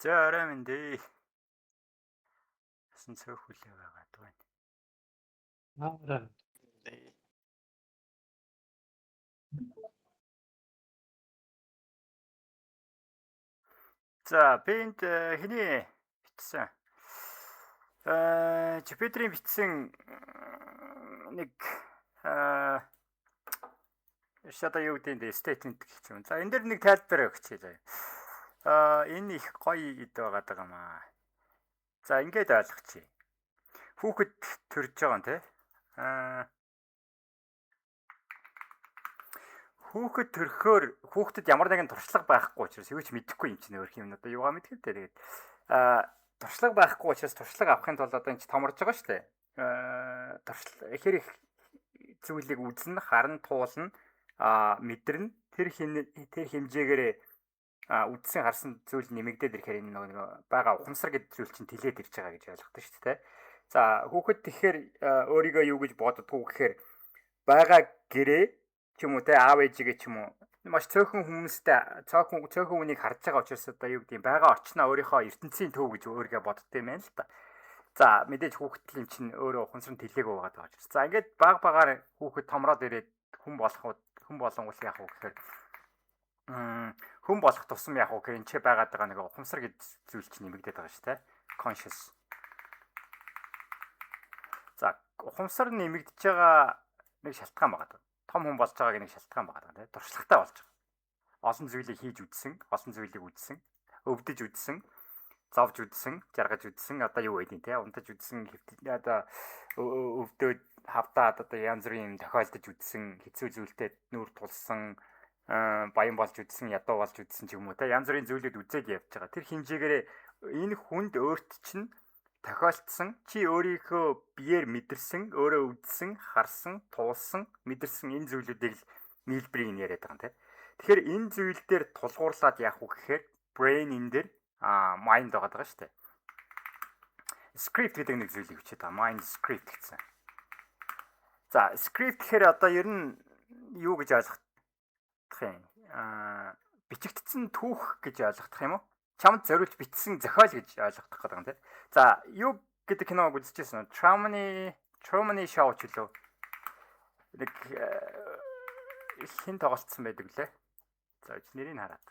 За орой минь дээ. Асан цөөх хүлээ байгаад байна. Орой. За бинт хэний битсэн. Жупитерийн битсэн нэг шата юу гэдэг стейтмент гэх юм. За энэ дэр нэг тайлбар өгч хэлээ. Энэ их гоё ид байгаад байгаа маа. За ингээд ойлгочихъя. Хүүхэд төрж байгаа юм те. Хүүхэд төрөхөөр хүүхдэд ямар нэгэн туршлага байхгүй учраас юу ч мэдэхгүй юм чинь өөрх юм одоо юугаа мэдэх вэ тэгээд туршлага байхгүй учраас туршлага авахын тулд одоо энэ ч томорж байгаа шүү дээ. Туршлага ихэр их зүйлийг үзнэ, харна, туулна, мэдэрнэ. Тэр хэмжээгээр үдсэн харсан зүйл нэмэгдээд ирэхээр энэ нөгөө бага ухамсар гэдэг зүйл чинь тэлээд ирж байгаа гэж ойлгохтой шүү дээ. За хүүхэд тэгэхээр өөрийгөө юу гэж боддгоо гэхээр бага гэрээ ч юм уу те аав ээжигээ ч юм уу маш цөөхөн хүмүүстэй цөөхөн хүнийг харж байгаа учраас одоо юу гэдэг юм байгаа орчноо өөрийнхөө ертөнцийн төв гэж өөрийгөө боддог юм байна л та. За мэдээж хүүхэд юм чинь өөрөө ухамсар нь тэлээгүй байгаа даа. За ингээд баг багаар хүүхэд томроод ирээд хүн болгонгууд яах вэ гэхээр хүн болох тусам яах вэ гэхээр энэ ч байгаад байгаа нэг ухамсар гэж зүйл чинь нэмэгдээд байгаа шүү те. Conscious. За ухамсар нэмэгдэж байгаа нэг шалтгаан байгаа. Том хүн болж байгааг нэг шалтгаан байгаа тийм туршлагатай болж байгаа. Олон зүйлийг хийж үзсэн, олон зүйлийг үзсэн, өвдөж үзсэн, зовж үзсэн, жаргаж үзсэн, одоо юу байдیں۔ Тийм унтаж үзсэн, одоо өвдөөд хавтаад одоо янз бүрийн юм тохиолдож үзсэн, хэцүү зүйлтэй нүүр тулсан, баян болж үзсэн, ядуу болж үзсэн ч юм уу тийм янз бүрийн зүйлүүд үзээд явж байгаа. Тэр хэмжээгээр энэ хүнд өөрт чинь тохиолдсон чи өөрийнхөө биеэр мэдэрсэн, өөрөө үзсэн, харсан, туулсан, мэдэрсэн энэ зүйлүүдийг л нийлбэрийг нь яриад байгаа юм тийм. Тэгэхээр энэ зүйл дээр тулгуурлаад яах вэ гэхээр brain энэ дээр mind байгаа шүү дээ. Script гэдэг нэг зүйлийг хүчээд байгаа. Mind script гэсэн. За script гэхээр одоо ер нь юу гэж ойлгох юм? Бичигдсэн түүх гэж ойлгох юм уу? Чамд зориулж бичсэн зохиол гэж ойлгох гэдэг юм тийм. За юу гэдэг киног үзчихсэн. Truman Show ч үлээ. Нэг хин тоглолцсон байдаг лээ. За нэрийг хараад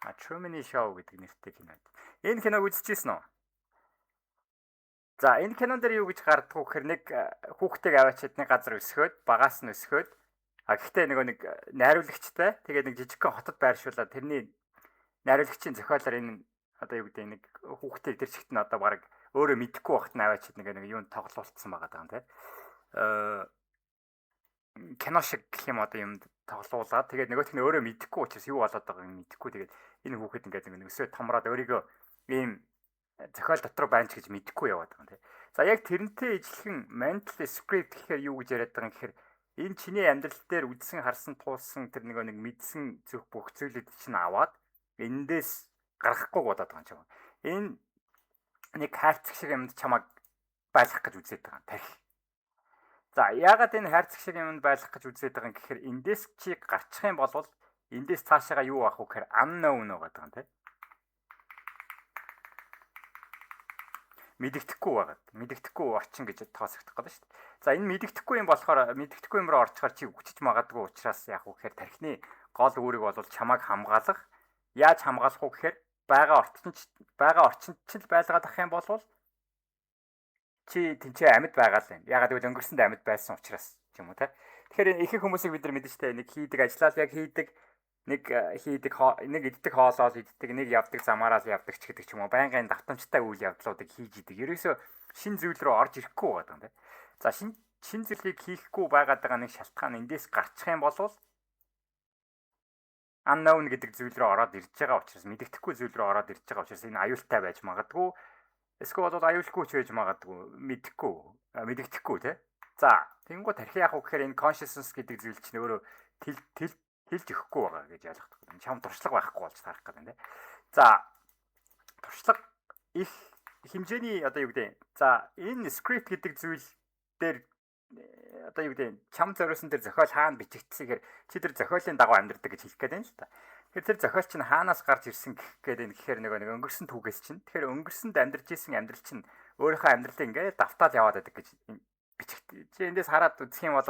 байгаа. Truman Show гэдэг нэртэй кино. Энэ киног үзчихсэн үү? За энэ кинон дээр юу гэж гардгуу гэхээр нэг хүүхдийг аваачаад нэг газар өсгөөд, багаас нь өсгөөд гэхдээ нэг найруулагчтай тэгээд нэг жижигхэн хотод байршуулаад тэрний найруулагчийн зохиолоор энэ одоо юу гэдэг нэг хүүхдээ тэр чигт нь одоо баг өөрөө мэдэхгүй байхад нь аваачаад нэг юунд тоглолцсон байгаа юм тийм. Кино шиг гэх юм одоо юмд тоглуулаад тэгээд нөгөөх нь өөрөө мэдэхгүй учраас юу болоод байгааг нь мэдэхгүй тэгээд энэ хүүхэд ингээд нэг өсөө томроод өөрийгөө ийм зохиол дотор байна ч гэж мэдэхгүй яваад байгаа юм тийм. За яг тэрнтэй ижилхэн mental script гэхээр юу гэж яриад байгаа юм гэхээр энэ чиний амьдрал дээр үзсэн, харсан, туулсан тэр нэг мэдсэн зөвх бүх зүйлүүд чинь аваад эндээс гаргахгүй бодоод байгаа юм. Энэ нэг хайрцаг шиг юмд чамайг байлгах гэж үзээд байгаа юм тарих. За яагаад энэ хайрцаг шиг юмд байлгах гэж үзээд байгаа юм гэхээр эндээс чи гарчих юм бол эндээс цаашаага юу авах вэ гэхээр unknown байгаа юм тийм. Мэдэгдэхгүй байгаад. Мэдэгдэхгүй орчин гэж тоосогдох гэдэг шүү дээ. За энэ мэдэгдэхгүй юм болохоор мэдэгдэхгүй юм руу орчхоор чи хүчиж магадгүй учраас яах вэ гэхээр тархины гол үүрэг бол чамайг хамгаалах. Яаж хамгаалах вэ гэхээр байгаа орчинд ч л байлгаад ах юм бол чи тэнцээ амьд байгаа л юм. Ягаад гэвэл өнгөрсөнд амьд байсан учраас юм уу те. Тэгэхээр ихэнх хүмүүсийг бид нар мэдэн штэ нэг хийдэг ажиллаад яг хийдэг нэг иддэг хоолоол иддэг нэг явдаг замаараа л явдаг ч гэдэг ч юм уу байнгын давтамжтай үйл явдлуудыг хийж идэг. Ерөөсөө шин зүйл рүү орж ирэхгүй байгаа юм тийм. За шин зүйлийг хийхгүй байгаад байгаа нэг шалтгаан эндээс гарчих юм бол unknown гэдэг зүйл рүү ороод ирж байгаа учраас мэдэгдэхгүй зүйл рүү ороод ирж байгаа учраас энэ аюултай байж магадгүй. Эсвэл бол аюулгүй ч байж магадгүй мэдэгдэхгүй тийм. За тэнгуү тархи яах вэ гэхээр энэ consciousness гэдэг зүйл чинь өөрөө хэлж өгөхгүй байгаа гэж ойлгох. Чам туршлага байхгүй болж таарах гэдэг юм тийм. За туршлага их хэмжээний одоо юу гэдэг. За энэ script гэдэг зүйл дээр одоо юу гэдэг чам зориулсан дээр зохиол хаана бичигдсэхээр чи тэр зохиолын дагуу амьдрдаг гэж хэлэх гээд байна л та. Тэгэхээр тэр зохиолч нь хаанаас гарч ирсэн гэхээр нэг өнгөрсөн түүхээс чинь. Тэгэхээр өнгөрсөнд амьдарч исэн амьдрал чинь өөрийнхөө амьдралыг ингээд давтаал яваад байдаг гэж бичигдсэн. Чи эндээс хараад үзэх юм бол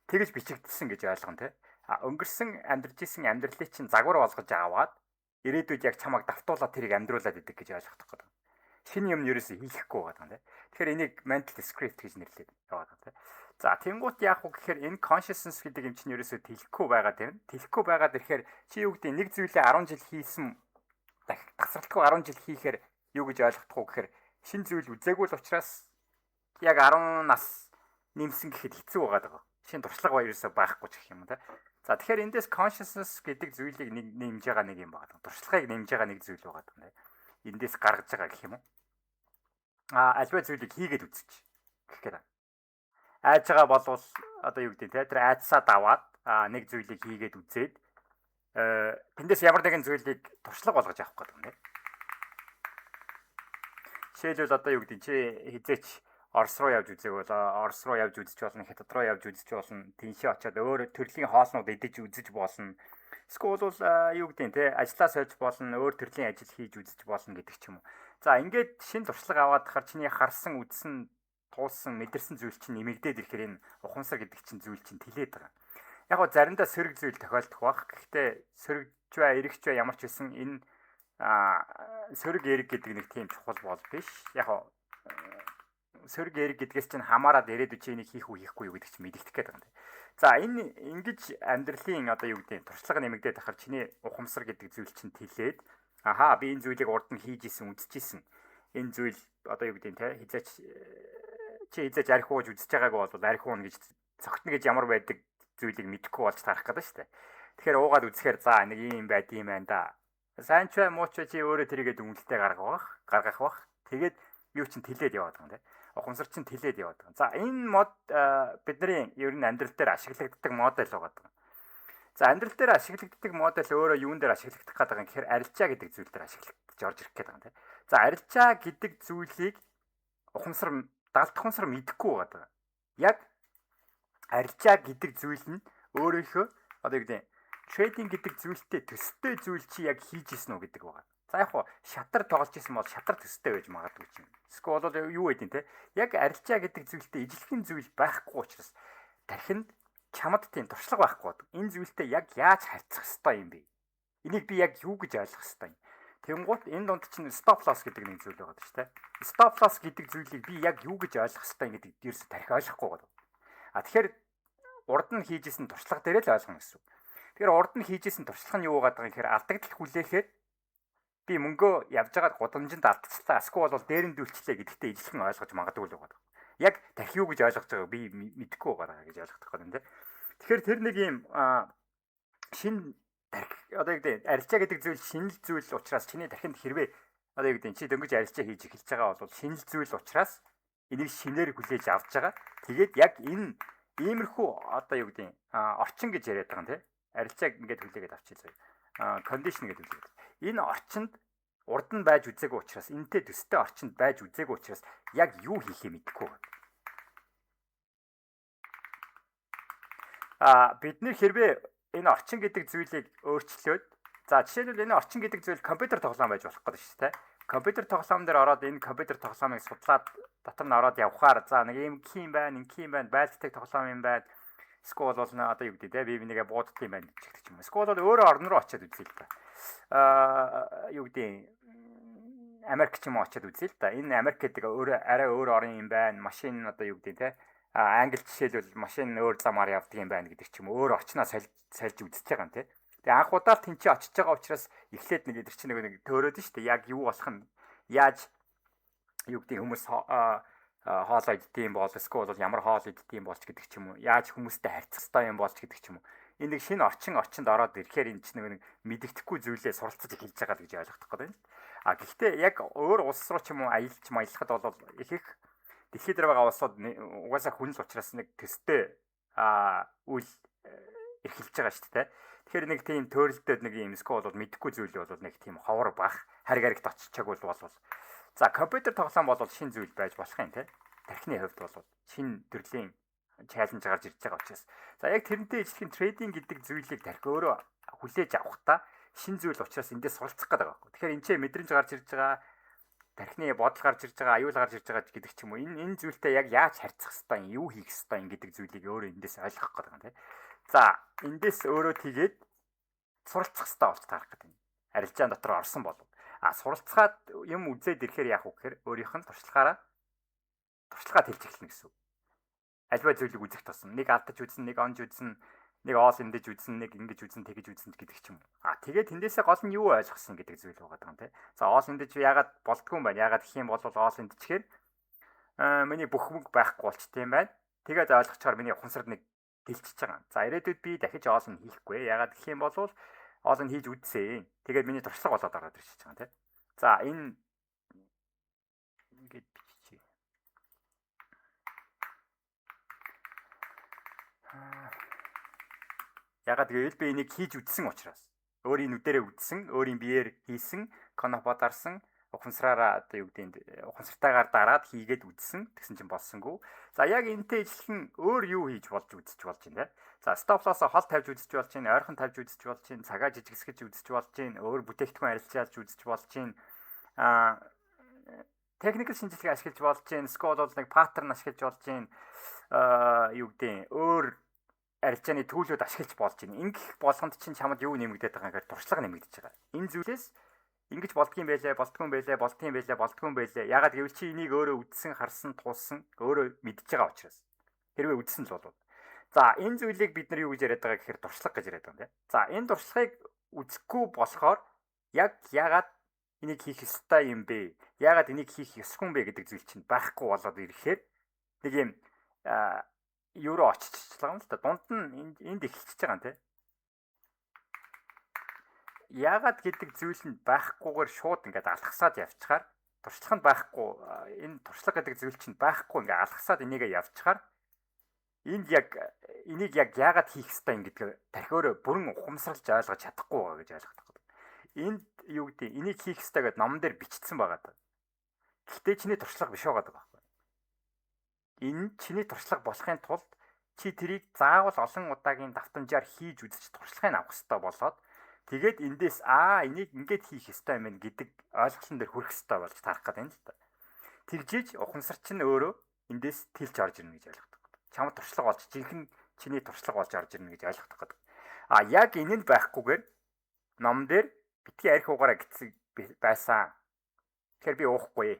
тэгж бичигдсэн гэж ойлгоно те. Өнгөрсөн амьдарч исэн амьдралыг чинь загвар болгож аваад ирээдүйд яг чамайг давтуулаад тэрийг амьдруулад идэг гэж ойлгох гэдэг. Шинэ юм ерөөсөө хийхгүй байгаа те. Тэгэхээр энийг mental script гэж нэрлэдэг яваад байна те. За тэнгуут яах вэ гэхээр энэ consciousness гэдэг юм чинь ерөөсөө тэлэхгүй байгаад байна. Тэлэхгүй байгаад ирэхээр чи юу гэдэг нэг зүйлээ 10 жил хийсэн тасралтгүй 10 жил хийхээр юу гэж ойлгохгүй гэхээр шинэ зүйл үзээгүй л учраас яг 10 нас нэмсэн гэхэд хэцүү байгаа. Шинэ туршлага ерөөсөө байхгүй ч гэх юм те. За тэгэхээр эндээс consciousness гэдэг зүйлийг нэмж байгаа нэг юм байна. Туршлагыг нэмж байгаа нэг зүйл байгаа юм те. Эндээс гаргаж байгаа гэх юм уу? Альва зүйлийг хийгээд үзэж гэх гээд. Айж байгаа болвол одоо юу гэдэг те тэр айцсаа даваад нэг зүйлийг хийгээд үзээд тэндээс ямар нэгэн зүйлийг туршлага болгож авах гэдэг юм те. Жишээлбэл одоо юу гэдэг чи хизээч Орос руу явж үзэх бол Орос руу явж үзэж болно, Хятад руу явж үзэж болно, тийшээ очиод өөр төрлийн хоолнууд идэж үзэж болно. Эсвэл бол юу гэдэг те ажлаа сольж болно, өөр төрлийн ажил хийж үзэж болно гэдэг ч юм уу. За ингээд шинэ туршлага аваад тахаар чиний харсан, үзсэн, туулсан, мэдэрсэн зүйл чинь нэмэгдээд ирэхээр энэ ухамсар гэдэг чинь зүйл чинь тэлээд байгаа. Яг гоо заримдаа сөрөг зүйл тохиолдох бах. Гэхдээ сөрөгч бай, эрэгч бай ямар ч байсан энэ сөрөг эрэг гэдэг нэг тийм чухал бол биш. Яг гоо сөрөг эрэг гэдгээс чинь хамаарад ирээдүйд чи энийг хийх үү хийхгүй юу гэдэг чинь мэдэгдэх гээд байгаа юм. За энэ ингэж амьдралын одоо юу гэдэг туршлага нэмэгдээд ахаар чиний ухамсар гэдэг зүйл чинь тэлээд би энэ зүйлийг урд нь хийж исэн, үзэж исэн. Энэ зүйл одоо юу гэдэг те хизээч архиууж үзэж байгаагүй бол архиуна гэж цогтно гэж ямар байдаг зүйлийг мэдэхгүй болж тарах гэдэг шүү дээ. Тэгэхээр уугаад үзэхээр за нэг юм байд юм байна да. Сайн ч бай муу ч чи өөрөө тэрийгээ дүнэлтэд гаргах бах. Тэгээд юу чинь тэлээд яваад байгаа юм те. Ухамсар чинь тэлээд яваад байгаа. За энэ мод бидний ер нь амьдрал дээр ашиглагддаг модель байгаа. За амьдрал дээр ашиглагддаг модель өөрөө юун дээр ашиглагдах гэдэг юм гэхээр арилжаа гэдэг зүйл дээр ашиглагдаж орж ирэх гэдэг юм те. За арилжаа гэдэг зүйлийг даалт ухамсар мэдэхгүй байгаа. Яг арилжаа гэдэг зүйл нь өөрөөхөө одоо юу гэдэг трейдинг гэдэг зүйлтэй төстэй зүйл чи яг хийж исэн үү гэдэг байгаа. За яг хуу шатар тоглож исэн бол шатар төстэй байж магадгүй ч юм. Эсвэл бол юу гэдэг те яг арилжаа гэдэг зүйлтэй ижилхэн зүйл байхгүй учраас тархинд чамд тийм туршлага байхгүй. Энэ зүйлтэй яг яаж харьцах ёстой юм бэ? Энийг би яг юу гэж ойлгох ёстой юм? Тэнгуут энэ донд чинь stop loss гэдэг нэг зүйл байгаа шүү дээ. Stop loss гэдэг зүйлийг би яг юу гэж ойлгох ёстой юм гэдэг дээрс тархи ойлгохгүй байна. Тэгэхээр урд нь хийжсэн туршлага дээр л ойлгоно гэсэн. Тэгэхээр урд нь хийжсэн туршлага нь юу байгаа гэхээр алдагдал хүлээхэд би мөнгөө явж байгаад гудамжинд алдчихлаа. Эсвэл бол дээрэн дүүлчлээ гэдэгтээ ижилхэн ойлгож магадгүй л байгаа. Яг тархи юу гэж ойлгож байгааг би мэдэхгүй байгаа гэж ойлгох гэдэг юм. Тэгэхээр тэр нэг юм шинэ тархи одоо юу гэдэг арилжаа гэдэг зүйл шинэл зүйл учраас чиний тархинд хэрвээ одоо юу гэдэг чи дөнгөж арилжаа хийж эхэлж байгаа бол шинэл зүйл учраас энийг шинээр хүлээж авч байгаа. Тэгээд яг энэ иймэрхүү одоо юу гэдэг орчин гэж яриад байгаа юм те. Арилжааг ингээд хүлээгээд авчихъя. Кондишн гэдэг үлдээ. Энэ орчинд урд нь байж үзээгүй учраас энтэй төстэй орчинд байж үзээгүй учраас яг юу хийхээ мэдэхгүй байна. Бид нэр хэрвээ энэ орчин гэдэг зүйлийг өөрчлөөд за жишээлбэл энэ орчин гэдэг зүйл компьютер тоглоом байж болох гэдэг шүү дээ. Компьютер тоглоом дээр ороод энэ компьютер тоглоомыг судлаад дотор нь ороод явхаар за нэг юм ким байна, байлцдаг тоглоом юм байна. Эсвэл бол одоо юу гэдэг те би нэгэ бууддаг юм байна гэдэг ч юм. Эсвэл бол өөрөө орн руу очиад үзье л да. Юу гэдэг Америк ч юм уу очиад үзье л да. Энэ Америк гэдэг арай өөр орн юм байна. Машин одоо юу гэдэг те англи жишээлбэл машин өөр замаар явдаг юм байна гэдэг ч юм. Өөр очноо сольж үзэж байгаа юм те. Тэгээ анх удаа л тэнцээ очиж байгаа учраас эхлээд нэг идэр чинь нэг төөрөөд нь шүү дээ. Яг юу болох нь яаж юу гэдэг хүмүүс хоол иддэм бол эсвэл бол ямар хоол иддэм болч гэдэг ч юм уу. Яаж хүмүүстэй харьцах ёстой юм болч гэдэг ч юм уу. Энэ нэг шинэ орчинд ороод ирэхээр энэ чинь нэг мэдэгдэхгүй зүйлээ суралцаж эхэлж байгаа гэж ойлгох гэдэг юм. Гэхдээ яг өөр улс руу ч юм уу аялж маялахад бол их дэлхийд дээр байгаа улсууд угаасаа хүн л учраас нэг төстэй үйл эрхэлж байгаа шүү дээ. Тэгэхээр нэг тийм төөрөлтөд нэг юм эсвэл бол мэдхгүй зүйл бол нэг тийм ховор бах хариг харигт очичаагүй бол за компьютер тоглоом бол шинэ зүйл байж болох юм те. Тархины хувьд бол шинэ төрлийн чаленж гарч ирж байгаа учраас. За яг тэрнтэй ижилхэн трейдинг гэдэг зүйлийг тархи өөрөө хүлээж авахдаа шин зүйл учраас эндээс суралцах гэдэг байхгүй. Тэгэхээр энэ ч мэдрэмж гарч ирж байгаа, тархины бодол гарч ирж байгаа, аюул гарч ирж байгаа гэдэг ч юм уу. Энэ зүйлтэй яг яаж харьцах хэвээр юу хийх хэвээр гэдэг зүйлийг өөрөө эндээс ойлгох гэдэг юм тийм. За эндээс өөрөө тэгээд суралцах хэвээр болж таарах гэдэг юм. Арилжаан дотор орсон болов. Суралцгаад юм үзээд ирэхээр яах вэ гэхээр өөрийнх нь туршлагаараа туршлагаа тэлж эхэлнэ гэсэн үг. Альва зүйлийг үзэх тусам нэг алдаж үзэн, нэг онж үзэн, нэг оол эндэж үзэн, нэг ингэж үзэн, тэгэж үзэн гэдэг ч юм уу. Тэгээд тэндээсээ гол нь юу ойлгосон гэдэг зүйл байгаа юм тийм. За оол эндэж яагаад болдгүй юм байна? Яагаад гэх юм бол оол эндчихээр миний бүх мөнгө байхгүй болчтой юм байна. Тэгээд ойлгочоор миний ухамсарт нэг дэлчиж байгаа. За ирээдүйд би дахиж оол нь хийхгүй. Яагаад гэх юм бол оол нь хийж үзсэн. Тэгээд миний туршлага болоод ороод ирж байгаа тийм. За энэ ингэж бичиж. Ягаад гэвэл би энийг хийж үзсэн учраас. Өөрийн нүдэрээ үзсэн, өөрийн биеэр хийсэн, конопод арсан, ухамсараараа одоо юу гэдэг ухамсартайгаар дараад хийгээд үзсэн. Тэгсэн чинь болсонгүй. За яг энтэй ижилхэн өөр юу хийж болж үзэж болж байна те. За стоп лосо хол тавьж үзэж болж байна, ойрхон тавьж үзэж болж байна, цагаа жижигсгэж үзэж болж байна, өөр бүтээгдэхүүн арилжаалж үзэж болж байна. Техникэл шинжилгээ ашиглаж болж байна, скол бол нэг паттерн ашиглаж болж байна. Юу гэдэг өөр арилжааны төлөвлөд ашиглаж болж байна. Ингэх болгонд чинь чамд юу нэмэгдээд байгаа гэхээр туршлага нэмэгдэж байгаа. Энэ зүйлээс ингэж болдгийм байлээ, болдггүй байлээ, болдгийм байлээ, болдггүй байлээ. Ягаад гэвэл чи энийг өөрөө үдсэн, харсан, туулсан, өөрөө мэдж байгаа учраас. Хэрвээ үдсэн л болов. За энэ зүйлийг бид нар юу гэж яриад байгаа гэхээр туршлага гэж яриад байгаа юм тийм. За энэ туршлагыг үзэхгүй болохоор яг ягаад энийг хийх ёстой юм бэ? Ягаад энийг хийх ёсгүй юм бэ гэдэг зүйл чинь байхгүй болоод ирэхээр нэг юм евро оччихлаа юм л да. Дунд нь энд эхэлчихэж байгаа юм тийм. Яагаад гэдэг зүйл нь байхгүйгээр шууд ингээд алхасаад явчихаар туршлага нь байхгүй энэ туршлага гэдэг зүйл чинь байхгүй ингээд алхасаад энийгээ явчихаар энд яг энийг яг яагаад хийх ёстой юм гэдгийг тархи өөрөө бүрэн ухамсарлаж ойлгож чадахгүй байгаа гэж ойлгох гэдэг. Энд юу гэдэг энийг хийх ёстой гэдээ номон дээр бичсэн байгаа даа. Гэхдээ чиний туршлага биш байгаа байхгүй. Энэ чиний туршлага болохын тулд чи тэрийг заавал олон удаагийн давтамжаар хийж үзэж туршлагыг авах ёстой болоод тэгээд эндээс энийг ингээд хийх ёстой юм байна гэдэг ойлголтын дээр хүрэх ёстой болж тарах гэдэг юм л та. Тэгжиж ухамсар чинь өөрөө эндээс тэлж орж ирнэ гэж ойлгох. Чамд туршлага болж жинхэнэ чиний туршлага болж орж ирнэ гэж ойлгох гэдэг. Яг энэ нь байхгүйгээр ном дээр битгий арх угаараа гэсэн байсан. Тэгэхээр би уухгүй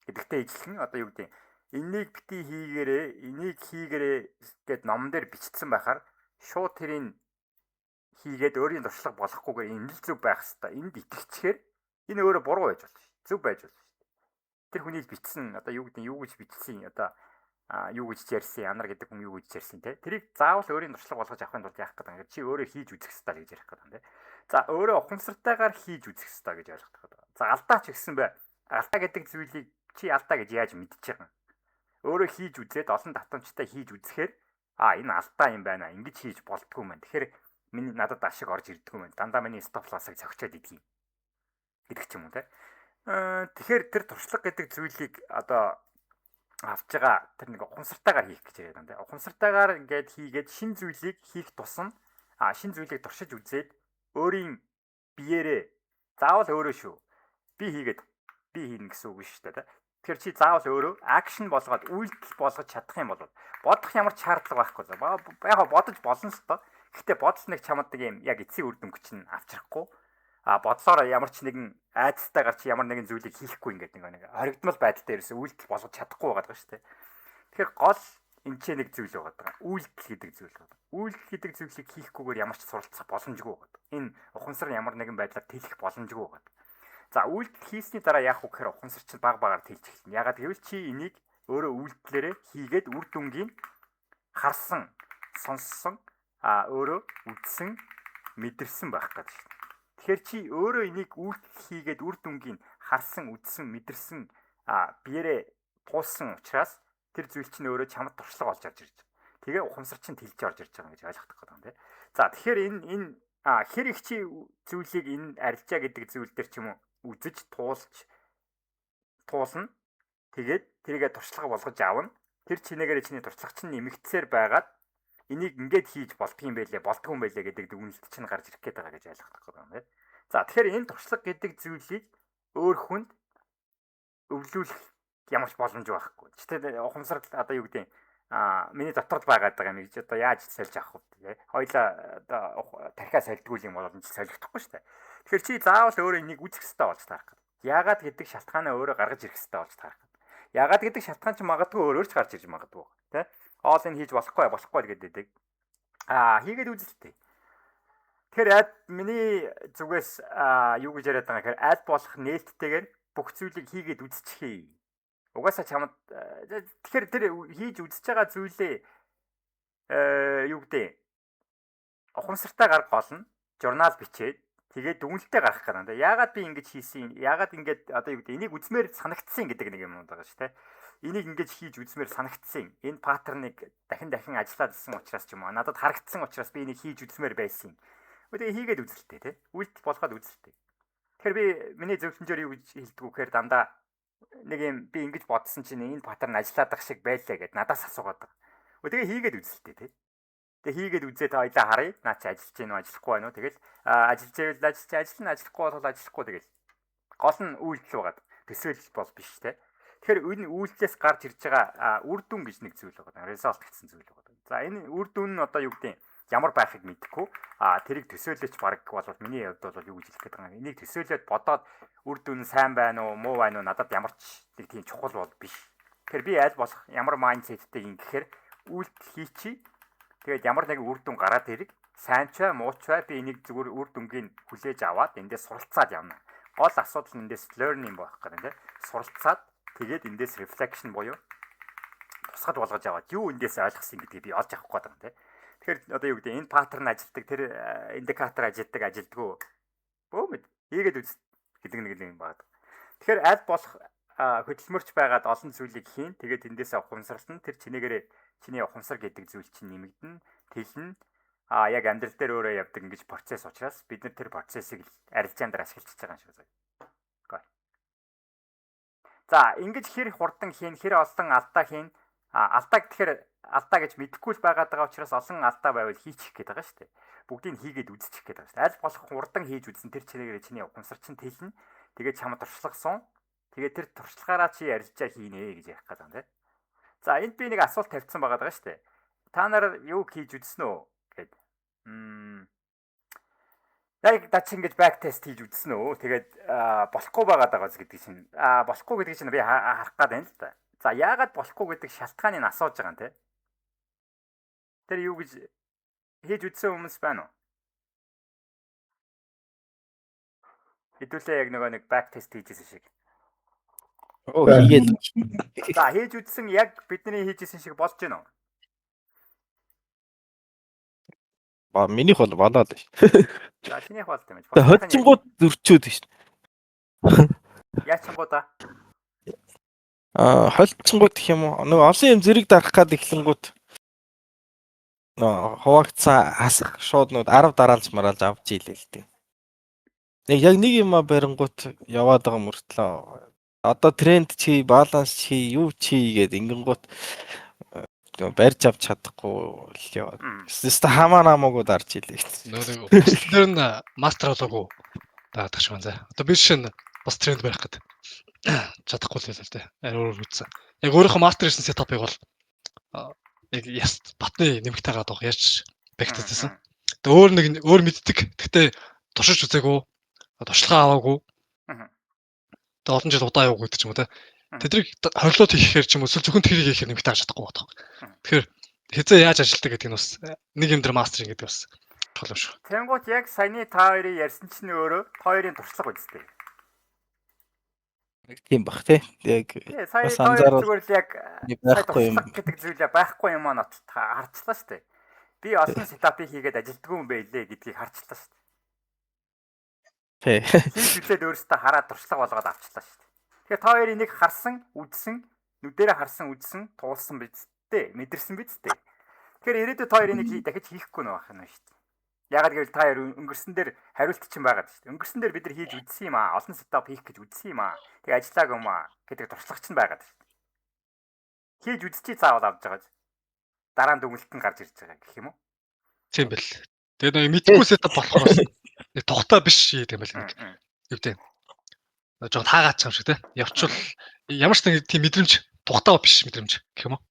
гэдэгтээ ижилхэн одоо юу гэдэг энийг битгий хийгээрээ энийг хийгээрээ гэд ном дээр бичсэн байхаар шууд тэрийг хийгээд өөрийн туршлага болохгүйгээр энэ л зөв байх хэвээр энд итгэчихээр энэ өөрөө буруу байж болно шүү. Зөв байж болно шүү. Тэр хүний бичсэн одоо юу гэдэг юу гэж бичсэн одоо юу гэж ярьсан янар гэдэг хүн юу гэж ярьсан те. Тэрийг заавал өөрийн туршлага болгож авахын тулд яах гэдэг юм. Чи өөрөө хийж үзэх хэрэгтэй гэж ярих гэдэг юм те. За өөрөө ухамсартайгаар хийж үзэх хэрэгтэй гэж ойлгох гэдэг. За алдаа ч гэсэн бай. Алдаа гэдэг зүйлийг чи алдаа гэж яаж мэдчих юм. Өөрөө хийж үзээд олон татамжтай хийж үзэхээр энэ алдаа юм байна. Ингэж хийж болтгүй юм байна. Тэгэхээр миний надад ашиг орж ирдэг юм байна. Дандаа миний стоп лоссыг цогчоод идэх юм. Гэдэг ч юм уу те. Тэгэхээр тэр туршлага гэдэг зүйлийг одоо авч байгаа тэр нэг ухамсартайгаар хийх гэж яриад байна те. Ухамсартайгаар ингээд хийгээд шин зүйлийг хийх тусам шин зүйлийг туршиж үзээд өөрийн биеэрээ заавал өөрөө шүү. Би хийнэ гэсэн үг шүү дээ те. Тэгэхээр чи заавал өөрөө акшн болгоод үйлдэл болгож чадах юм бол бодох ямар ч шаардлага байхгүй. Яг бодож болно л тоо. Гэхдээ бодол нэг чамд нэг юм яг эцсийн үр дүнг чинь авчрахгүй. Бодлоор ямар ч нэгэн айцтайгаар чи ямар нэгэн зүйлийг хийхгүй ингээд нэг хоригдмал байдалтай ерөөсөө үйлдэл болгож чадахгүй байгаа шүү дээ. Тэгэхээр гол энэ ч нэг зүйл байгаа. Үйлдэл гэдэг зүйл байна. Үйлдэл гэдэг зүйлийг хийхгүйгээр ямар ч суралцах боломжгүй байна. Энэ ухамсар ямар нэгэн байдлаар тэлэх боломжгүй байна. За үйлдэл хийсний дараа яах вэ гэхээр ухамсар чинь баг багаар тэлж эхэлнэ. Ягаад гэвэл чи энийг өөрөө үйлдэлээрээ хийгээд үр дүнгийн харсан, сонссон, өөрөө үзсэн, мэдэрсэн байх гэдэг шүү. Тэгэхээр чи өөрөө энийг үйлдэл хийгээд үр дүнгийн харсан, үзсэн, мэдэрсэн, биеэрээ туулсан учраас тэр зүйл чинь өөрөө чамд туршлага олж орж ирж байгаа. Тэгээ ухамсар чинь тэлж орж ирж байгаа гэж ойлгох гэдэг юм тийм. За тэгэхээр энэ хэр их чи зүйлийг энэ арилжаа гэдэг зүйл дээр ч юм уу үзэж туулна. Тэгээд тэрийгэ туршлага болгож аавна. Тэр чинээгээр чиний туршлага чинь нэмэгдсээр байгаад энийг ингээд хийж болдго юм байлээ, болдго юм байлээ гэдэг дүгнэлт чинь гарч ирэх гээд байгаа гэж ойлгох гэдэг юм байна. За тэгэхээр энэ туршлага гэдэг зүйлийг өөр хүнд өвлүүлэх ямар ч боломж байхгүй. Гэхдээ ухамсар одоо юу гэдэг миний дотор байгаад байгаа юм гэж одоо яаж сольж авах вэ? Хоёлаа одоо тархиа сольдгуул юм бол солигдохгүй шүү дээ. Тэгэхээр чи заавал өөрөө энийг үзэх хэрэгтэй болж таарах гэдэг. Яагаад гэдэг шалтгаанаа өөрөө гаргаж ирэх хэрэгтэй болж таарах гэдэг. Яагаад гэдэг шалтгаан чинь магадгүй өөрөөр ч гарч ирж магадгүй. Тэ? Оол энэ хийж болохгүй гэдэг. Хийгээд үзэлтэй. Тэгэхээр миний зүгээс юу гэж яриад байгаа гэхээр аль болох нээлттэйгээр бүх зүйлийг хийгээд үзчихье. Угаасаа чамд тэгэхээр тэр хийж үзэж байгаа зүйлээ юу гэдэг ухамсартай гарах болно. Журнал бичээд тэгээд дүгнэлтээ гаргах гэдэг. Яагаад би ингэж хийсэн? Яагаад ингэж одоо юу гэдэг энийг үзмээр санагдсан гэдэг нэг юм байгаа шүү, тэ. Энийг ингэж хийж үзмээр санагдсан. Энэ паттерныг дахин ажиллаадсан учраас ч юм уу. Надад харагдсан учраас би энийг хийж үзмээр байсан. Тэгээд хийгээд үзэлтэй, тэ. Үйлдэл болгоод үзэлтэй. Тэгэхээр би миний зөвлөмжөөр юу гэж хэлдэг вэ гэхээр дандаа нэг юм би ингэж бодсон чинь энэ паттерн ажилладаг шиг байлаа гэд надаас асуугаад байгаа. Тэгээ хийгээд үзэлтэй, тэ. Тэгээ хийгээд үзээ та хоёлаа харъя. Наа чи ажиллаж гин үү, ажиллахгүй байна уу? Тэгэл ажиллаж байвал ажиллана, ажиллахгүй бол ажиллахгүй тэгэл. Гол нь үйлдэл байгаад төсөөлөл бол биш, тэ. Тэгэхээр энэ үйлдэлээс гарч ирж байгаа үр дүн гэж нэг зүйл байгаа. Result гэсэн зүйл байгаа. За энэ үр дүн нь одоо юу гэдэг ямар байхыг мэдэхгүй. Тэрийг төсөөлөж баг бол миний хувьд бол юу гэж хэлэх гээд байгаа юм. Энийг төсөөлөд бодоод үр дүн сайн байна уу, муу байна уу надад ямар ч нэг тийм чухал бол биш. Тэгэхээр би аль болох ямар майндсеттэй юм гэхээр үйлдэл хийчи. Тэгээд ямар нэгэн үр дүн гараад ирэх. Сайн ч бай, муу ч бай би энийг зүгээр үр дүнгийн хүлээж аваад эндээс суралцаад явна. Гол асуудал нь эндээс learning байх гэдэг тийм. Суралцаад тэгээд эндээс reflection буюу тусгад болгож аваад юу эндээс ойлгосон гэдгийг би олж авах гээд байгаа тийм. Тэгэхээр одоо юу гэдэг энэ паттерн ажилтдаг тэр индикатор ажилддаг бөөмөд хийгээд үз гэдэг нэг юм байна. Тэгэхээр аль болох хөдөлмөрч байгаад олон зүйлийг хийн. Тэгээд эндээсээ ухамсарлан тэр чиний ухамсар гэдэг зүйл чинь нэмэгдэн, тэлнэ. Яг амьдрал дээр өөрөө явдаг ингэж процесс учраас бид нар тэр процессыг арилжаандаар ашиглаж байгаа юм шиг байна. За, ингэж хэр хурдан хийн, хэр олон алдаа хийн. Алдаа гэхээр алдаа гэж мэдэхгүй л байгаад байгаа учраас олон алдаа байвал хийчих гээд байгаа шүү дээ. Бүгдийг хийгээд үзчих гээд байгаа шүү дээ. Аль болох хурдан хийж үзсэн тэр чиний ухамсар чинь тэлнэ. Тэгээд чамд туршлагасон. Тэгээд тэр туршлагаараа чи арилжаа хийнэ гэж ярих гэдэг юм тийм. За энд би нэг асуулт тавьсан байгаа даа шүү дээ. Та нар юу хийж үзсэн үү гэд. Яг дач ингэж back test хийж үзсэн үү? Тэгээд болохгүй байгаад байгаа гэдэг чинь болохгүй гэдэг чинь би харах гээд байна л да. За яагаад болохгүй гэдэг шалтгааныг асууж байгаа юм те. Тэр юу гэж хийж үзсэн хүмүүс байна уу? Хэдүүлээ яг нэг back test хийжсэн шиг. Хийгээд. За хийж үзсэн яг бидний хийжсэн шиг болж гэнэ үү? Минийх бол болоод ш. За чинийх бол тийм ээ. Хоцсонгууд зөрчөөд ш. Яачингуудаа? Холцсонгууд гэх юм уу? Нөгөө олон юм зэрэг дарах гад эхлэнгууд хуваагдсан хасах шууд нүүд 10 дараалж мараалж авч ийлээ л дээ. Яг нэг юм барингууд яваад байгаа мөртлөө одоо тренд чи, баланс чи, юу чи гэдэг ингэнгууд барьж авч чадахгүй л яваад. Систем хамаа намаагүй дарж ийлээ. Нөгөө постэр нь мастер болоогүй даадах шиг байна. Одоо би шинэ бас тренд барих гэдэг. Чадахгүй л байлаа те. Өөр үзсэн. Яг өөрийнхөө мастер хийсэн сетапыг бол яг яс батны нэмэгтэй гад байгаа ярьж бэхтэйсэн. Тэгээ өөр мэддэг. Гэхдээ туршиж үзээгүй, туршлага аваагүй. Тэгээ олон жил удаа яваагүй гэдэг ч юм уу те. Тэдрийг хорлоод хийхээр ч юм уу зөвхөн тэрийг хийхээр нэмэгтэй гаж чадахгүй байна. Тэгэхээр хэзээ яаж ажилтдаг гэдэг нь бас нэг юм дээр мастеринг гэдэг бас чухал юм шиг. Тэнгуут яг саяны та хоёрын ярьсан чинь өөрөө та хоёрын туршлага үстэй. Тийм бах тий. Яг бас анзаарвал зүгээр л яг байхгүй юм гэдэг зүйлээ байхгүй юм аа нот харчлаа шүү дээ. Би олон сетапыг хийгээд ажилтгүй юм байлээ гэдгийг харчлаа шүү дээ. Тий. Хийж үзээд өөрөөсөө хараад туршлага болгоод авчлаа шүү дээ. Тэгэхээр та хоёрын нэг харсан, үзсэн, нүдэрээ харсан, үзсэн, туулсан биз дээ, мэдэрсэн биз дээ. Тэгэхээр ирээдүйд та хоёрын нэг дахиж хийхгүй нөх байх нь шүү дээ. Ягаад гэвэл та хоёр өнгөрсөн дээр хариулт чинь байгаа шүү дээ. Өнгөрсөн дээр бид нар хийж үзсэн юм аа, олон сетап хийх гэж үзсэн юм аа. Тэгээ ажиллааг юм аа гэдэг туршлага чинь байгаа шүү дээ. Хийж үзчихий заавал авч байгаа. Дараа нь дүгнэлт нь гарч ирж байгаа гэх юм уу? Тийм бэл. Тэгээ нэг мэдхгүй сетап болохоор Тухтай биш гэдэг юм байл нэг. Юу гэдэг. Жоо таагаад ч юм шиг те. Явчвал ямар ч нэг тийм мэдрэмж тухтай биш мэдрэмж гэх юм уу?